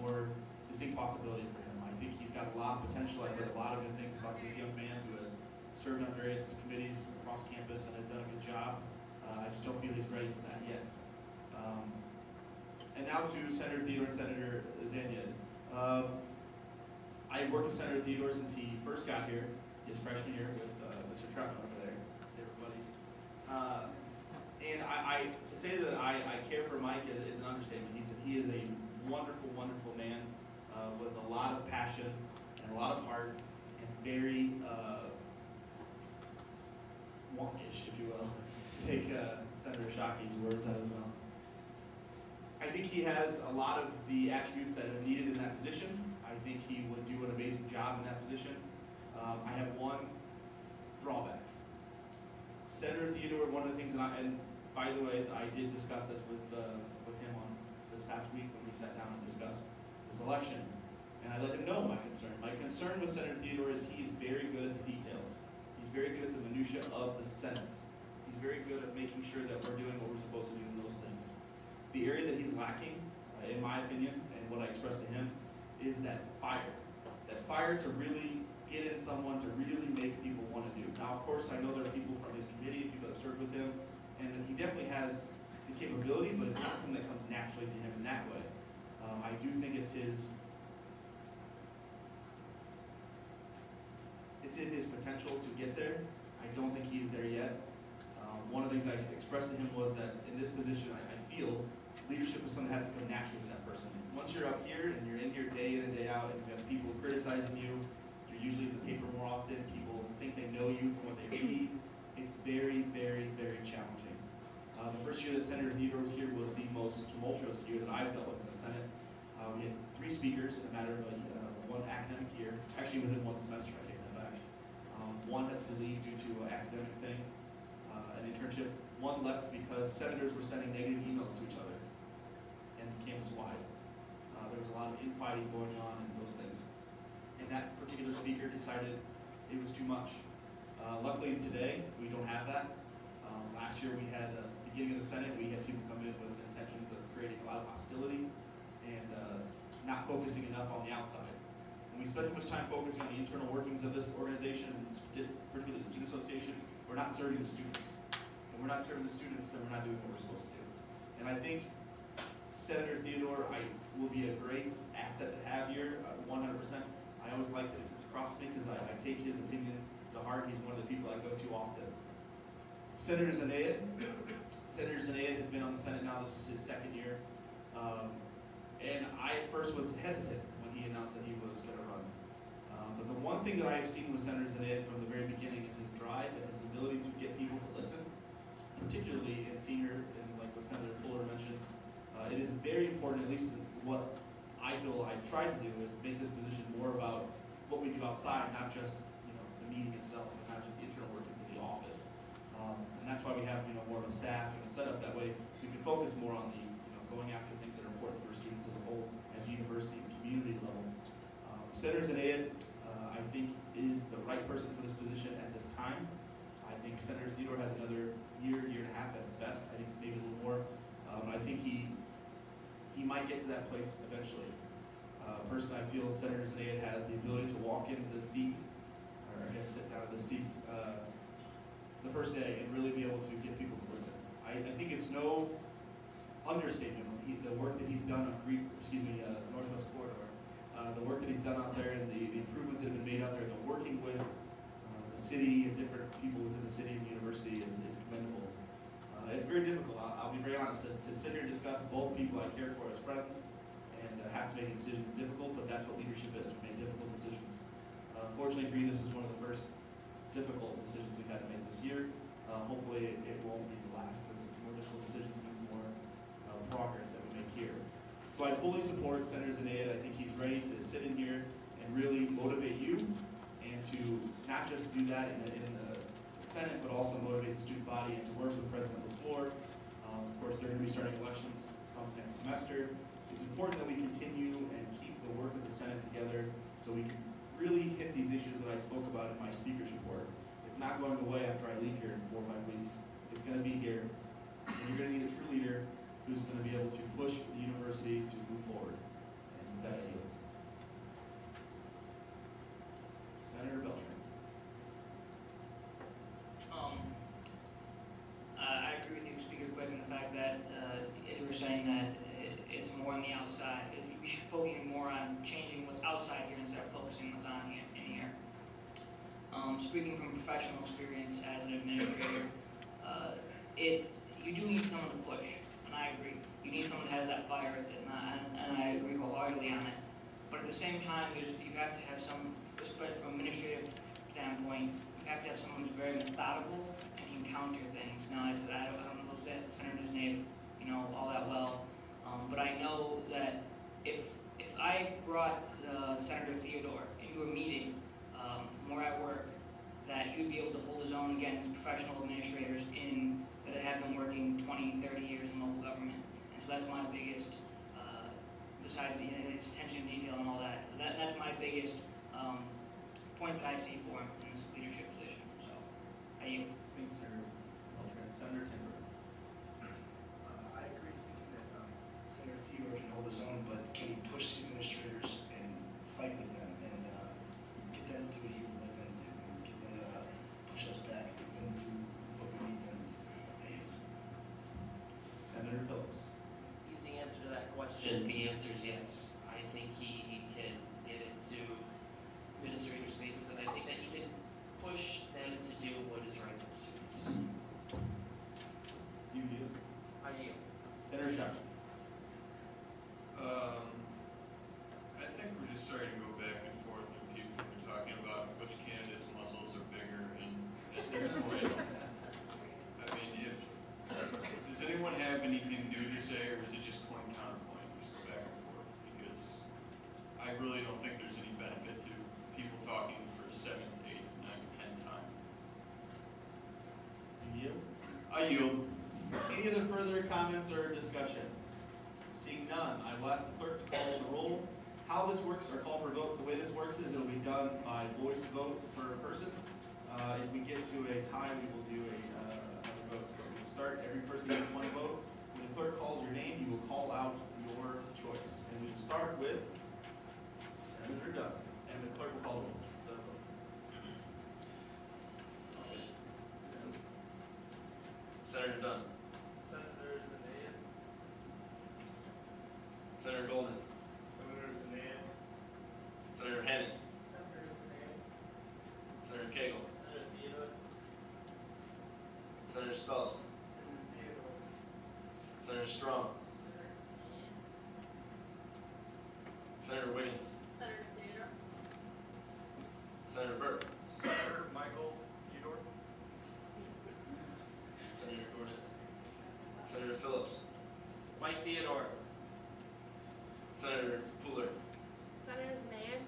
more distinct possibility for him. I think he's got a lot of potential. I've heard a lot of good things about this young man who has served on various committees across campus and has done a good job. I just don't feel he's ready for that yet. And now to Senator Theodore and Senator Zanya. I've worked with Senator Theodore since he first got here, his freshman year with Mr. Troutman over there. They were buddies. And to say that I care for Mike is an understatement. He is a wonderful, wonderful man with a lot of passion and a lot of heart and very wonkish, if you will, to take Senator Shockey's words out of his mouth. I think he has a lot of the attributes that are needed in that position. I think he would do an amazing job in that position. I have one drawback. Senator Theodore, one of the things and by the way, I did discuss this with him on this past week when we sat down and discussed this election. And I let him know my concern. My concern with Senator Theodore is he's very good at the details. He's very good at the minutia of the Senate. He's very good at making sure that we're doing what we're supposed to do in those things. The area that he's lacking, in my opinion, and what I expressed to him, is that fire. That fire to really get in someone, to really make people want to do. Now, of course, I know there are people from his committee, people that have served with him, and he definitely has the capability, but it's not something that comes naturally to him in that way. I do think it's in his potential to get there. I don't think he's there yet. One of the things I expressed to him was that in this position, I feel leadership is something that has to come naturally to that person. Once you're up here and you're in here day in and day out and you have people criticizing you, you're usually in the paper more often, people think they know you from what they read, it's very, very, very challenging. The first year that Senator Theodore was here was the most tumultuous year that I've dealt with in the Senate. We had 3 speakers in a matter of one academic year, actually within one semester, I take that back. One had to leave due to an academic thing, an internship. One left because senators were sending negative emails to each other. campus-wide. There was a lot of infighting going on and those things. And that particular speaker decided it was too much. Luckily today, we don't have that. Last year we had, beginning of the Senate, we had people come in with intentions of creating a lot of hostility and not focusing enough on the outside. When we spend too much time focusing on the internal workings of this organization, particularly the Student Association, we're not serving the students. When we're not serving the students, then we're not doing what we're supposed to do. And I think Senator Theodore will be a great asset to have here, 100%. I always like that he sits across from me because I take his opinion to heart. He's one of the people I go to often. Senator Zanaid has been on the Senate now. This is his second year. And I at first was hesitant when he announced that he was going to run. But the one thing that I have seen with Senator Zanaid from the very beginning is his drive and his ability to get people to listen, particularly in senior, and like what Senator Fuller mentions. It is very important, at least what I feel I've tried to do, is make this position more about what we do outside, not just the meeting itself, and not just the internal workings of the office. And that's why we have more of a staff and a setup. That way we can focus more on the going after things that are important for students as a whole at the university and community level. Senator Zanaid, I think, is the right person for this position at this time. I think Senator Theodore has another year and a half at best. I think maybe a little more. I think he might get to that place eventually. Personally, I feel Senator Zanaid has the ability to walk into the seat, or I guess sit down in the seat the first day and really be able to get people to listen. I think it's no understatement the work that he's done on Northwest Corridor, the work that he's done out there and the improvements that have been made out there, the working with the city and different people within the city and the university is commendable. It's very difficult, I'll be very honest, to sit here and discuss both people I care for as friends and have to make a decision is difficult, but that's what leadership is. We make difficult decisions. Fortunately for you, this is one of the first difficult decisions we've had to make this year. Hopefully it won't be the last, because more difficult decisions means more progress that we make here. So I fully support Senator Zanaid. I think he's ready to sit in here and really motivate you, and to not just do that in the Senate, but also motivate the student body and to work with President LaFleur. Of course, they're going to be starting elections come next semester. It's important that we continue and keep the work of the Senate together so we can really hit these issues that I spoke about in my speaker's report. It's not going away after I leave here in 4 or 5 weeks. It's going to be here, and you're going to need a true leader who's going to be able to push the university to move forward. And with that, I yield. Senator Beltran. I agree with you, Speaker Quick, in the fact that, as you were saying, that it's more on the outside. We should focus more on changing what's outside here instead of focusing what's on in here. Speaking from professional experience as an administrator, you do need someone to push, and I agree. You need someone that has that fire with it, and I agree wholeheartedly on it. But at the same time, you have to have some, especially from an administrative standpoint, you have to have someone who's very methodical and can counter things. Now, I don't know Senator's name, all that well, but I know that if I brought Senator Theodore into a meeting more at work, that he would be able to hold his own against professional administrators that have been working 20, 30 years in local government. And so that's my biggest, besides his attention to detail and all that, that's my biggest point that I see for him in this leadership position. So, I yield. Thanks, Senator Beltran. Senator Timber. I agree thinking that Senator Theodore can hold his own, but can he push the administrators and fight with them and get them to do what he would like them to do, and get them to push us back, get them to do what we need them to do? Senator Phillips. Easy answer to that question. The answer is yes. I think he can get into administrator spaces, and I think that he can push them to do what is right for the students. Do you yield? I yield. Senator Sharp. I think we're just starting to go back and forth with people who are talking about which candidate's muscles are bigger, and at this point, I mean, does anyone have anything new to say, or is it just point counterpoint, just go back and forth? Because I really don't think there's any benefit to people talking for 7th, 8th, 9th, 10th time. Do you yield? I yield. Any other further comments or discussion? Seeing none, I will ask the clerk to call the roll. How this works, or call for a vote, the way this works is it'll be done by voice vote per person. If we get to a tie, we will do another vote. So we'll start, every person gets one vote. When the clerk calls your name, you will call out your choice. And we will start with Senator Dunn. And the clerk will call the vote. Senator Dunn. Senator Zanea. Senator Goldman. Senator Zanea. Senator Hannon. Senator Zanea. Senator Cagle. Senator Theodore. Senator Spells. Senator Theodore. Senator Strong. Senator Wiggins. Senator Theodore. Senator Burke. Senator Michael Theodore. Senator Gordon. Senator Phillips. Mike Theodore. Senator Pooler. Senator Zanea.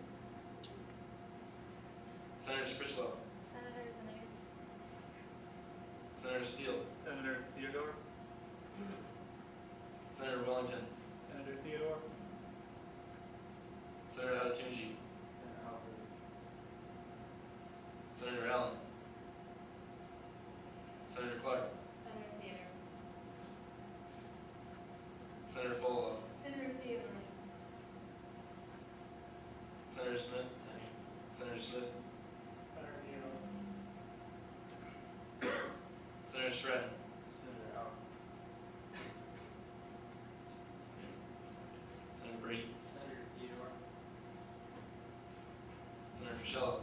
Senator Scritchlow. Senator Zanea. Senator Steele. Senator Theodore. Senator Wellington. Senator Theodore. Senator Hatatunji. Senator Alford. Senator Allen. Senator Clark. Senator Theodore. Senator Follow. Senator Theodore. Senator Smith. Senator Smith. Senator Theodore. Senator Stratton. Senator Alford. Senator Brady. Senator Theodore. Senator Fischella.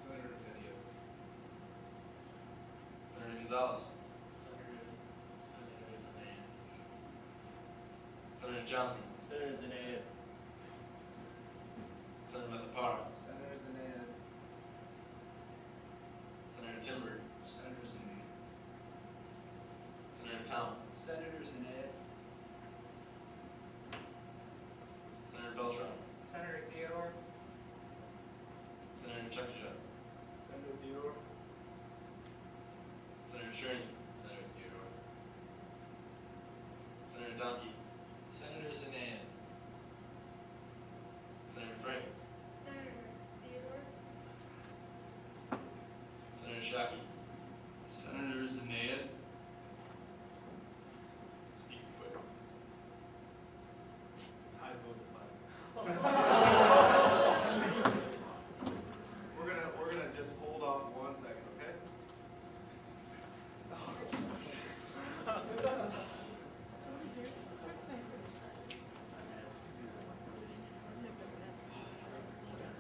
Senator Zanea. Senator Gonzalez. Senator Zanea. Senator Johnson. Senator Zanea. Senator Mathapara. Senator Zanea. Senator Timber. Senator Zanea. Senator Town. Senator Zanea. Senator Beltran. Senator Theodore. Senator Chukcha. Senator Theodore. Senator Sherney. Senator Theodore. Senator Donkey. Senator Zanea. Senator Frank. Senator Theodore. Senator Shockey. Senator Zanea. Speak quick. Tie vote to 5. We're gonna just hold off 1 second, okay?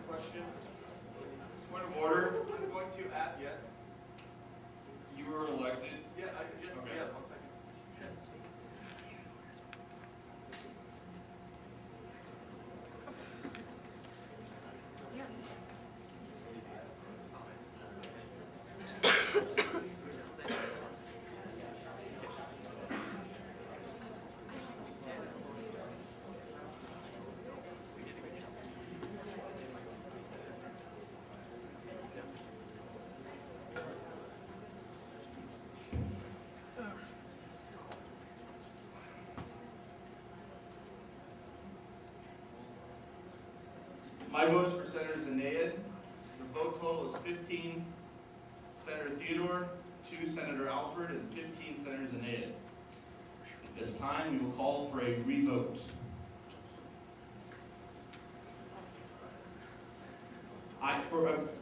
Question? Point of order. I'm going to add, yes? You were elected. Yeah, I just, Okay. yeah, 1 second. My vote is for Senator Zanea. The vote total is 15 Senator Theodore, 2 Senator Alford, and 15 Senator Zanea. At this time, we will call for a revote.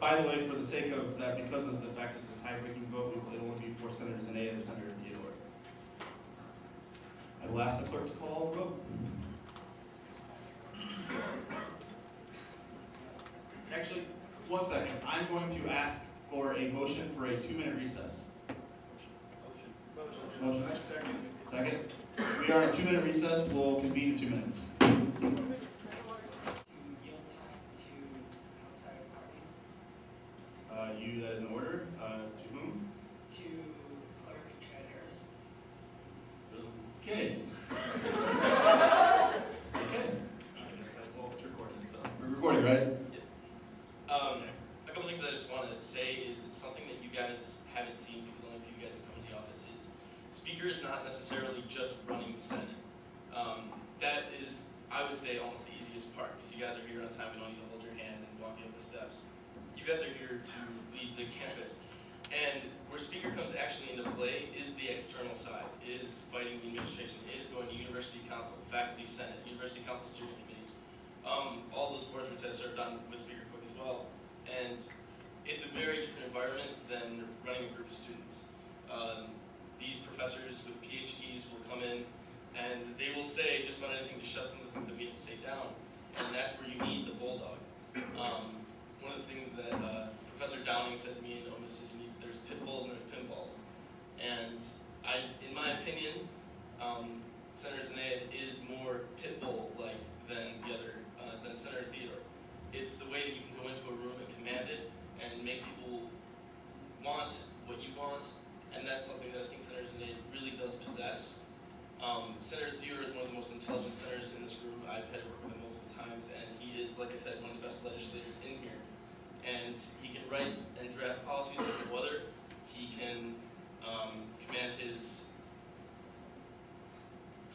By the way, for the sake of that, because of the fact it's a tie-breaking vote, it'll only be for Senator Zanea or Senator Theodore. I will ask the clerk to call the vote. Actually, 1 second. I'm going to ask for a motion for a 2-minute recess. Motion. Second. We are on a 2-minute recess. We'll convene in 2 minutes. Yield time to outside party. You, that is in order. To whom? To Clerk Chad Harris. Okay. Okay. I guess it's recording, so. We're recording, right? A couple things I just wanted to say is something that you guys haven't seen because only a few guys have come to the office is Speaker is not necessarily just running Senate. that is, I would say, almost the easiest part, because you guys are here on time, we don't need to hold your hand and walk you up the steps. You guys are here to lead the campus. And where speaker comes actually into play is the external side, is fighting the administration, is going to university council, faculty senate, university council steering committee, all those boards which I've served on with Speaker Cook as well. And it's a very different environment than running a group of students. These professors with PhDs will come in and they will say just about anything to shut some of the things that we have to say down. And that's where you need the bulldog. One of the things that Professor Downing said to me in OMIS is there's pit bulls and there's pinballs. And in my opinion, Senator Zanaid is more pit bull-like than than Senator Theodore. It's the way that you can go into a room and command it and make people want what you want, and that's something that I think Senator Zanaid really does possess. Senator Theodore is one of the most intelligent senators in this room. I've had to work with him multiple times, and he is, like I said, one of the best legislators in here. And he can write and draft policies like no other. He can command his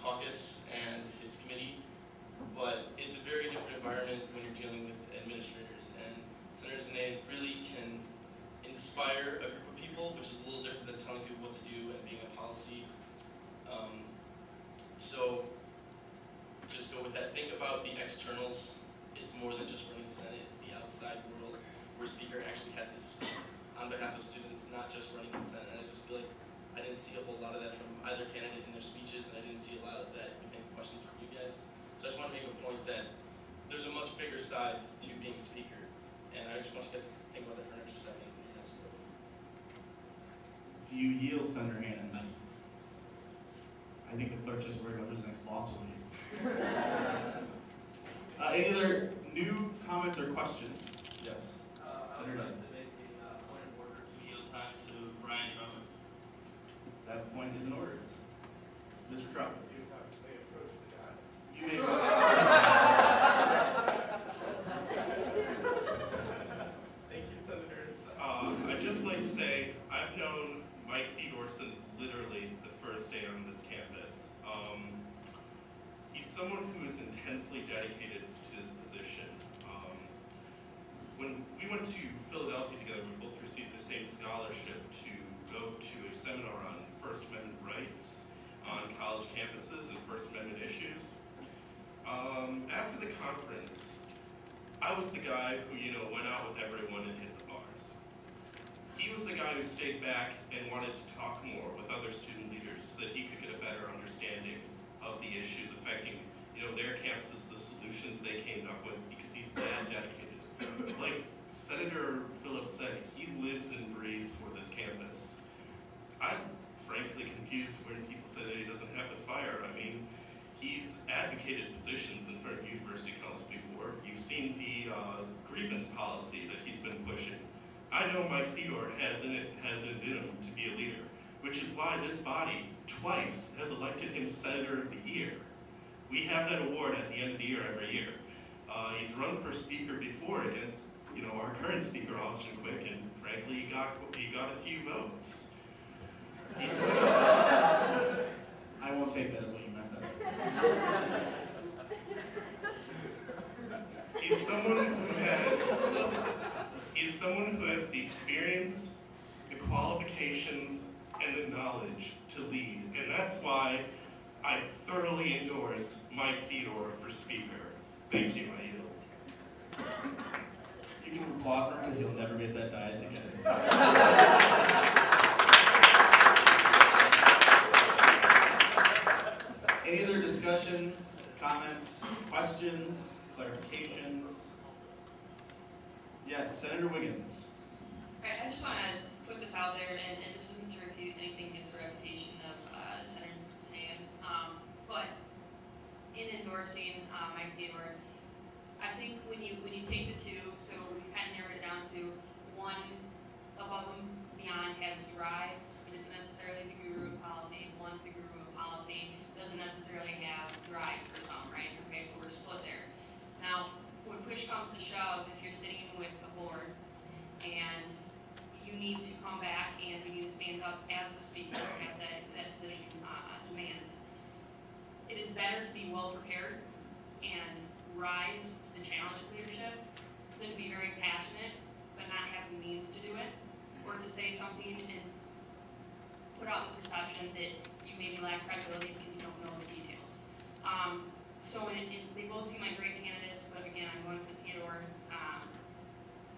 caucus and his committee, but it's a very different environment when you're dealing with administrators. And Senator Zanaid really can inspire a group of people, which is a little different than telling people what to do and being a policy. So just go with that. Think about the externals. It's more than just running Senate. It's the outside world where speaker actually has to speak on behalf of students, not just running in Senate. And I just feel like I didn't see a whole lot of that from either candidate in their speeches, and I didn't see a lot of that within questions from you guys. So I just want to make a point that there's a much bigger side to being speaker. And I just want you guys to think about that for an extra second. Do you yield, Senator Hannon? I think the clerk just worried about who's next boss will be. Any other new comments or questions? Yes. I would like to make a point of order to yield time to Brian Truman. That point is in order. Mr. Truman. You may Thank you, Senators. I'd just like to say I've known Mike Theodore since literally the first day on this campus. He's someone who is intensely dedicated to this position. When we went to Philadelphia together, we both received the same scholarship to go to a seminar on First Amendment rights on college campuses and First Amendment issues. After the conference, I was the guy who, went out with everyone and hit the bars. He was the guy who stayed back and wanted to talk more with other student leaders so that he could get a better understanding of the issues affecting, their campuses, the solutions they came up with, because he's that dedicated. Like Senator Phillips said, he lives and breathes for this campus. I'm frankly confused when people say that he doesn't have the fire. I mean, he's advocated positions in front of university council before. You've seen the grievance policy that he's been pushing. I know Mike Theodore has in him to be a leader, which is why this body twice has elected him Senator of the Year. We have that award at the end of the year every year. He's run for speaker before against, our current speaker, Austin Quick, and frankly, he got a few votes. I won't take that as what you meant that. He's someone who has the experience, the qualifications, and the knowledge to lead. And that's why I thoroughly endorse Mike Theodore for Speaker. Thank you, I yield. You can applaud for him because he'll never be at that dais again. Any other discussion, comments, questions, clarifications? Yes, Senator Wiggins. All right, I just want to put this out there, and this isn't to refute anything against the reputation of Senator Zanaid, but in endorsing Mike Theodore, I think when you take the two, so we kind of narrowed it down to one above and beyond has drive, but isn't necessarily the guru of policy. One's the guru of policy, doesn't necessarily have drive for some, right? Okay, so we're split there. Now, when push comes to shove, if you're sitting with a board and you need to come back and you need to stand up as the speaker, as that position demands, it is better to be well prepared and rise to the challenge of leadership than to be very passionate but not have the means to do it, or to say something and put out the perception that you maybe lack credibility because you don't know the details. So they both seem like great candidates, but again, I'm going for Theodore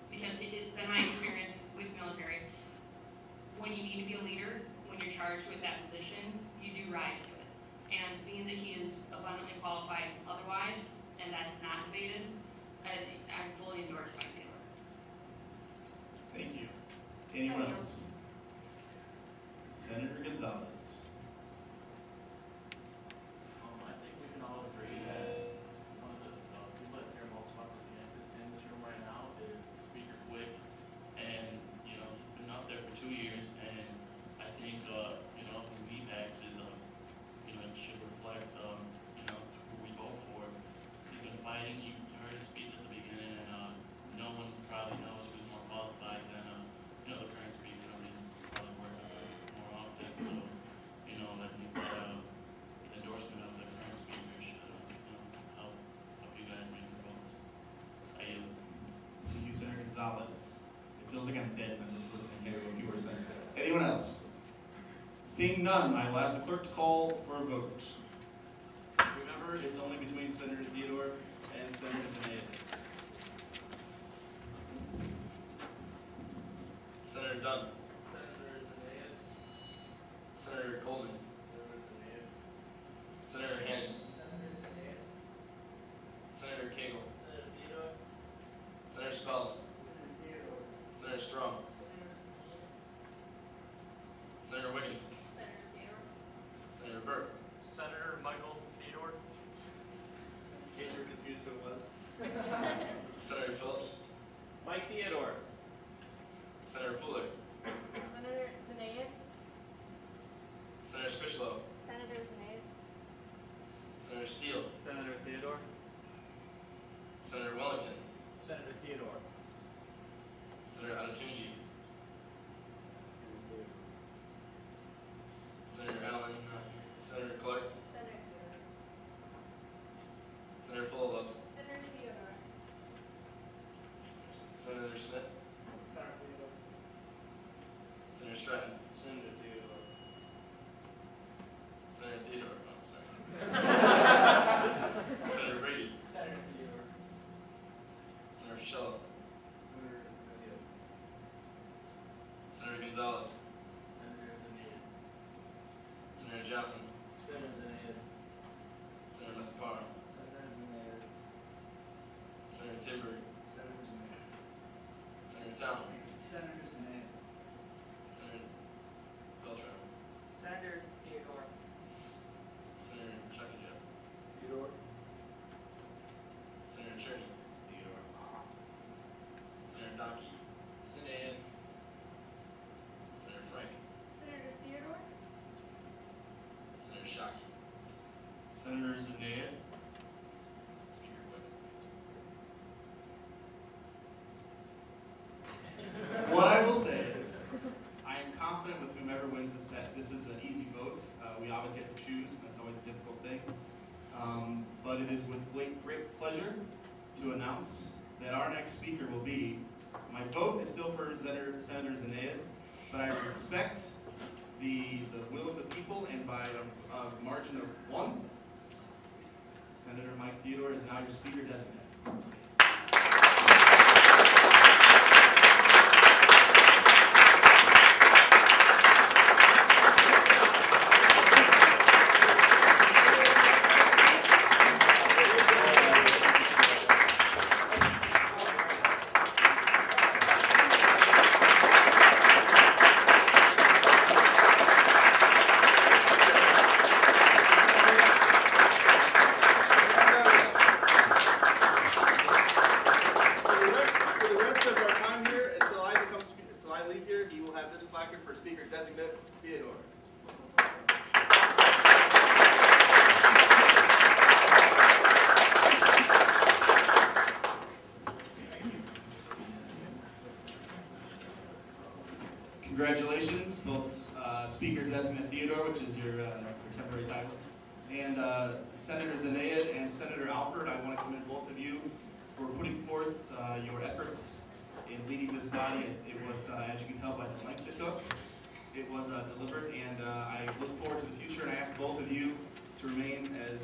because it's been my experience with military. When you need to be a leader, when you're charged with that position, you do rise to it. And being that he is abundantly qualified otherwise, and that's not debated, I'm fully endorsed by Theodore. Thank you. Anyone else? Senator Gonzalez. I think we can all agree that one of the people that care most about this campus in this room right now is Speaker Quick. And, you know, he's been up there for 2 years, and I think, you know, who he backs is, you know, it should reflect, you know, who we vote for. He's been fighting, you heard his speech at the beginning, and no one probably knows who's more qualified than, you know, the current speaker. I mean, probably working more often, so, you know, I think that, endorsement of the current speaker should, you know, help you guys make your votes. I yield. Thank you, Senator Gonzalez. It feels like I'm dead when I'm just listening here to what you were saying. Anyone else? Seeing none, I will ask the clerk to call for a vote. Remember, it's only between Senator Theodore and Senator Zenea. Senator Dunn. Senator Zenea. Senator Coleman. Senator Hannon. Senator Cagle. Senator Spells. Senator Strong. Senator Wiggins. Senator Theodore. Senator Burke. Senator Michael Theodore. In case you were confused who it was. Senator Phillips. Mike Theodore. Senator Pooler. Senator Zenea. Senator Scrishlow. Senator Zenea. Senator Steele. Senator Theodore. Senator Wellington. Senator Theodore. Senator Adetunji. Senator Allen. Senator Clark. Senator Fullilove. Senator Theodore. Senator Smith. Senator Stratton. Senator Theodore. Senator Theodore. Oh, sorry. Senator Brady. Senator Theodore. Senator Fischello. Senator Gonzalez. Senator Zenea. Senator Johnson. Senator Zenea. Senator Mathapara. Senator Zenea. Senator Timber. Senator Zenea. Senator Town. Senator Zenea. Senator Beltran. Senator Theodore. Senator Chucky Jeff. Theodore. Senator Cherney. Theodore. Senator Donkey. Zenea. Senator Frank. Senator Theodore. Senator Shockey. Senator Zenea. Speaker Quick. What I will say is, I am confident with whomever wins this that this is an easy vote. We obviously have to choose, and that's always a difficult thing. But it is with great pleasure to announce that our next speaker will be, my vote is still for Senator Zenea, but I respect the will of the people, and by a margin of 1, Senator Mike Theodore is now your speaker designate. Congratulations, both Speaker Designate Theodore, which is your temporary title, And Senator Zenayed and Senator Alford, I want to commend both of you for putting forth your efforts in leading this body. It was, as you can tell by the length it took, it was deliberate, and I look forward to the future, and I ask both of you to remain as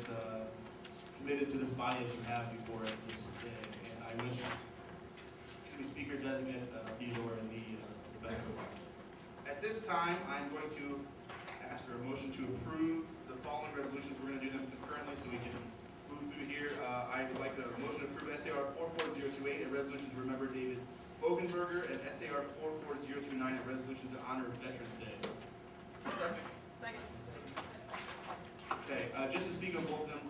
committed to this body as you have before this day. And I wish the Speaker Designate Theodore the best of luck. At this time, I'm going to ask for a motion to approve the following resolutions. We're going to do them concurrently so we can move through here. I would like a motion to approve SAR 44028, a resolution to remember David Bogenberger, and SAR 44029, a resolution to honor Veterans Day. Second. Okay, just to speak on both of them,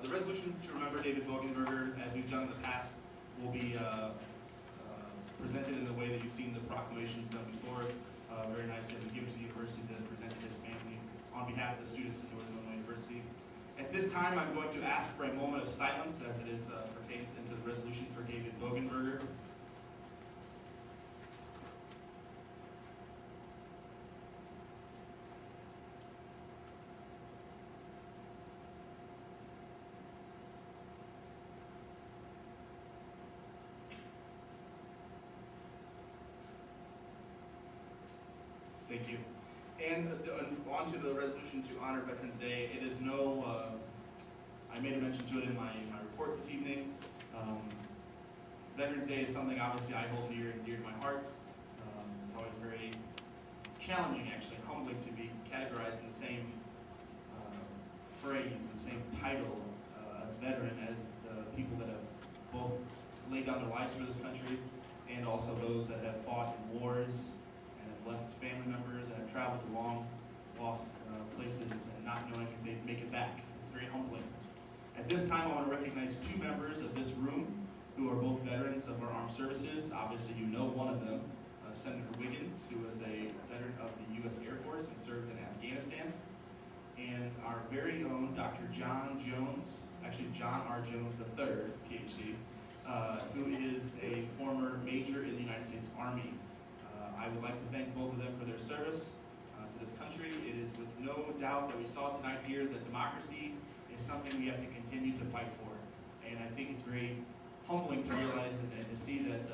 the resolution to remember David Bogenberger, as we've done in the past, will be presented in the way that you've seen the proclamations done before. Very nicely, and given to the university that presented his family on behalf of the students at Northern Illinois University. At this time, I'm going to ask for a moment of silence as it is pertains into the resolution for David Bogenberger. Thank you. And on to the resolution to honor Veterans Day. It is no, I made a mention to it in my report this evening. Veterans Day is something obviously I hold near and dear to my heart. It's always very challenging, actually, and humbling to be categorized in the same phrase, the same title as veteran as the people that have both laid down their lives for this country and also those that have fought in wars, left family members, and have traveled to long lost places and not knowing if they'd make it back. It's very humbling. At this time, I want to recognize two members of this room who are both veterans of our armed services. Obviously, you know one of them, Senator Wiggins, who is a veteran of the U.S. Air Force and served in Afghanistan. And our very own Dr. John Jones, actually John R. Jones III, PhD, who is a former major in the United States Army. I would like to thank both of them for their service to this country. It is with no doubt that we saw tonight here that democracy is something we have to continue to fight for. And I think it's very humbling to realize and to see that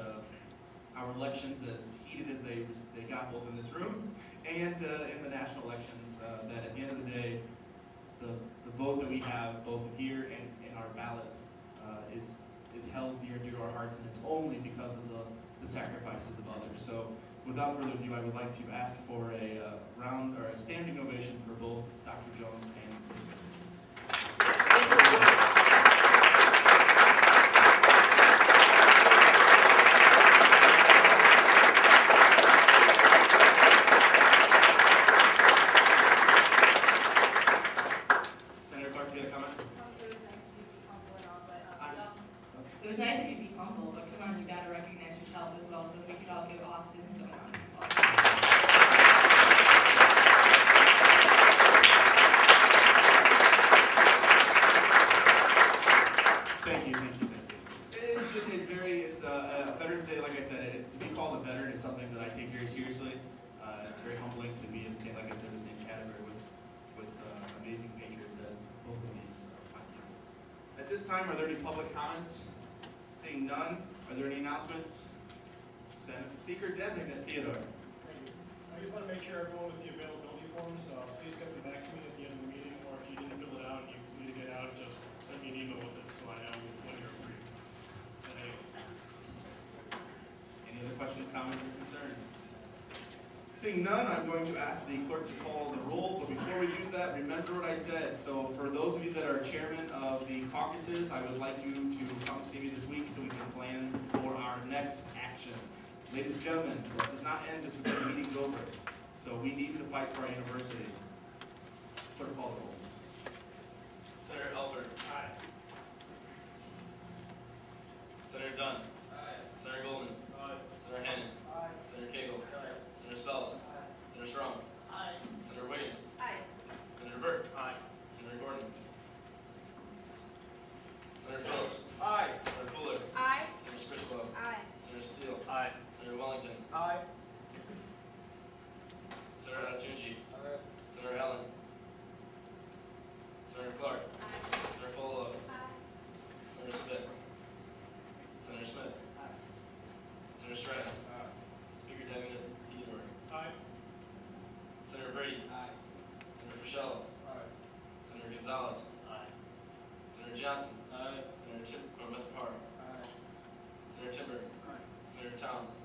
our elections, as heated as they got both in this room and in the national elections, that at the end of the day, the vote that we have both here and in our ballots is held near and dear to our hearts, and it's only because of the sacrifices of others. So without further ado, I would like to ask for a round or a standing ovation for both Dr. Jones and Ms. Wiggins. Senator Clark, you have a comment? It was nice of you to be humble, but come on, you gotta recognize yourself as well, so if we could all give Austin some round of applause. Thank you. It's Veterans Day, like I said, to be called a veteran is something that I take very seriously. It's very humbling to be in the same, like I said, the same category with amazing patriots as both of these. At this time, are there any public comments? Seeing none, are there any announcements? Speaker Designate Theodore. Thank you. I just want to make sure everyone with the availability forms, please get them back to me at the end of the meeting, or if you didn't fill it out and you need to get out, just send me an email with it so I know when you're free. Any other questions, comments, or concerns? Seeing none, I'm going to ask the clerk to call the roll, but before we do that, remember what I said. So for those of you that are chairman of the caucuses, I would like you to come see me this week so we can plan for our next action. Ladies and gentlemen, this does not end just because the meeting's over. So we need to fight for our university. Clerk, call the roll. Senator Alford. Aye. Senator Dunn. Aye. Senator Goldman. Aye. Senator Hannon. Aye. Senator Cagle. Aye. Senator Spells. Aye. Senator Strong. Aye. Senator Wiggins. Aye. Senator Burke. Aye. Senator Gordon. Senator Phillips. Aye. Senator Fuller. Aye. Senator Scrishlow. Aye. Senator Steele. Aye. Senator Wellington. Aye. Senator Atunji. Aye. Senator Allen. Senator Clark. Senator Brady. Aye. Senator Fischello. Aye. Senator Gonzalez. Aye. Senator Johnson. Aye. Senator Beth Parr. Aye. Senator Timber. Aye. Senator Tom.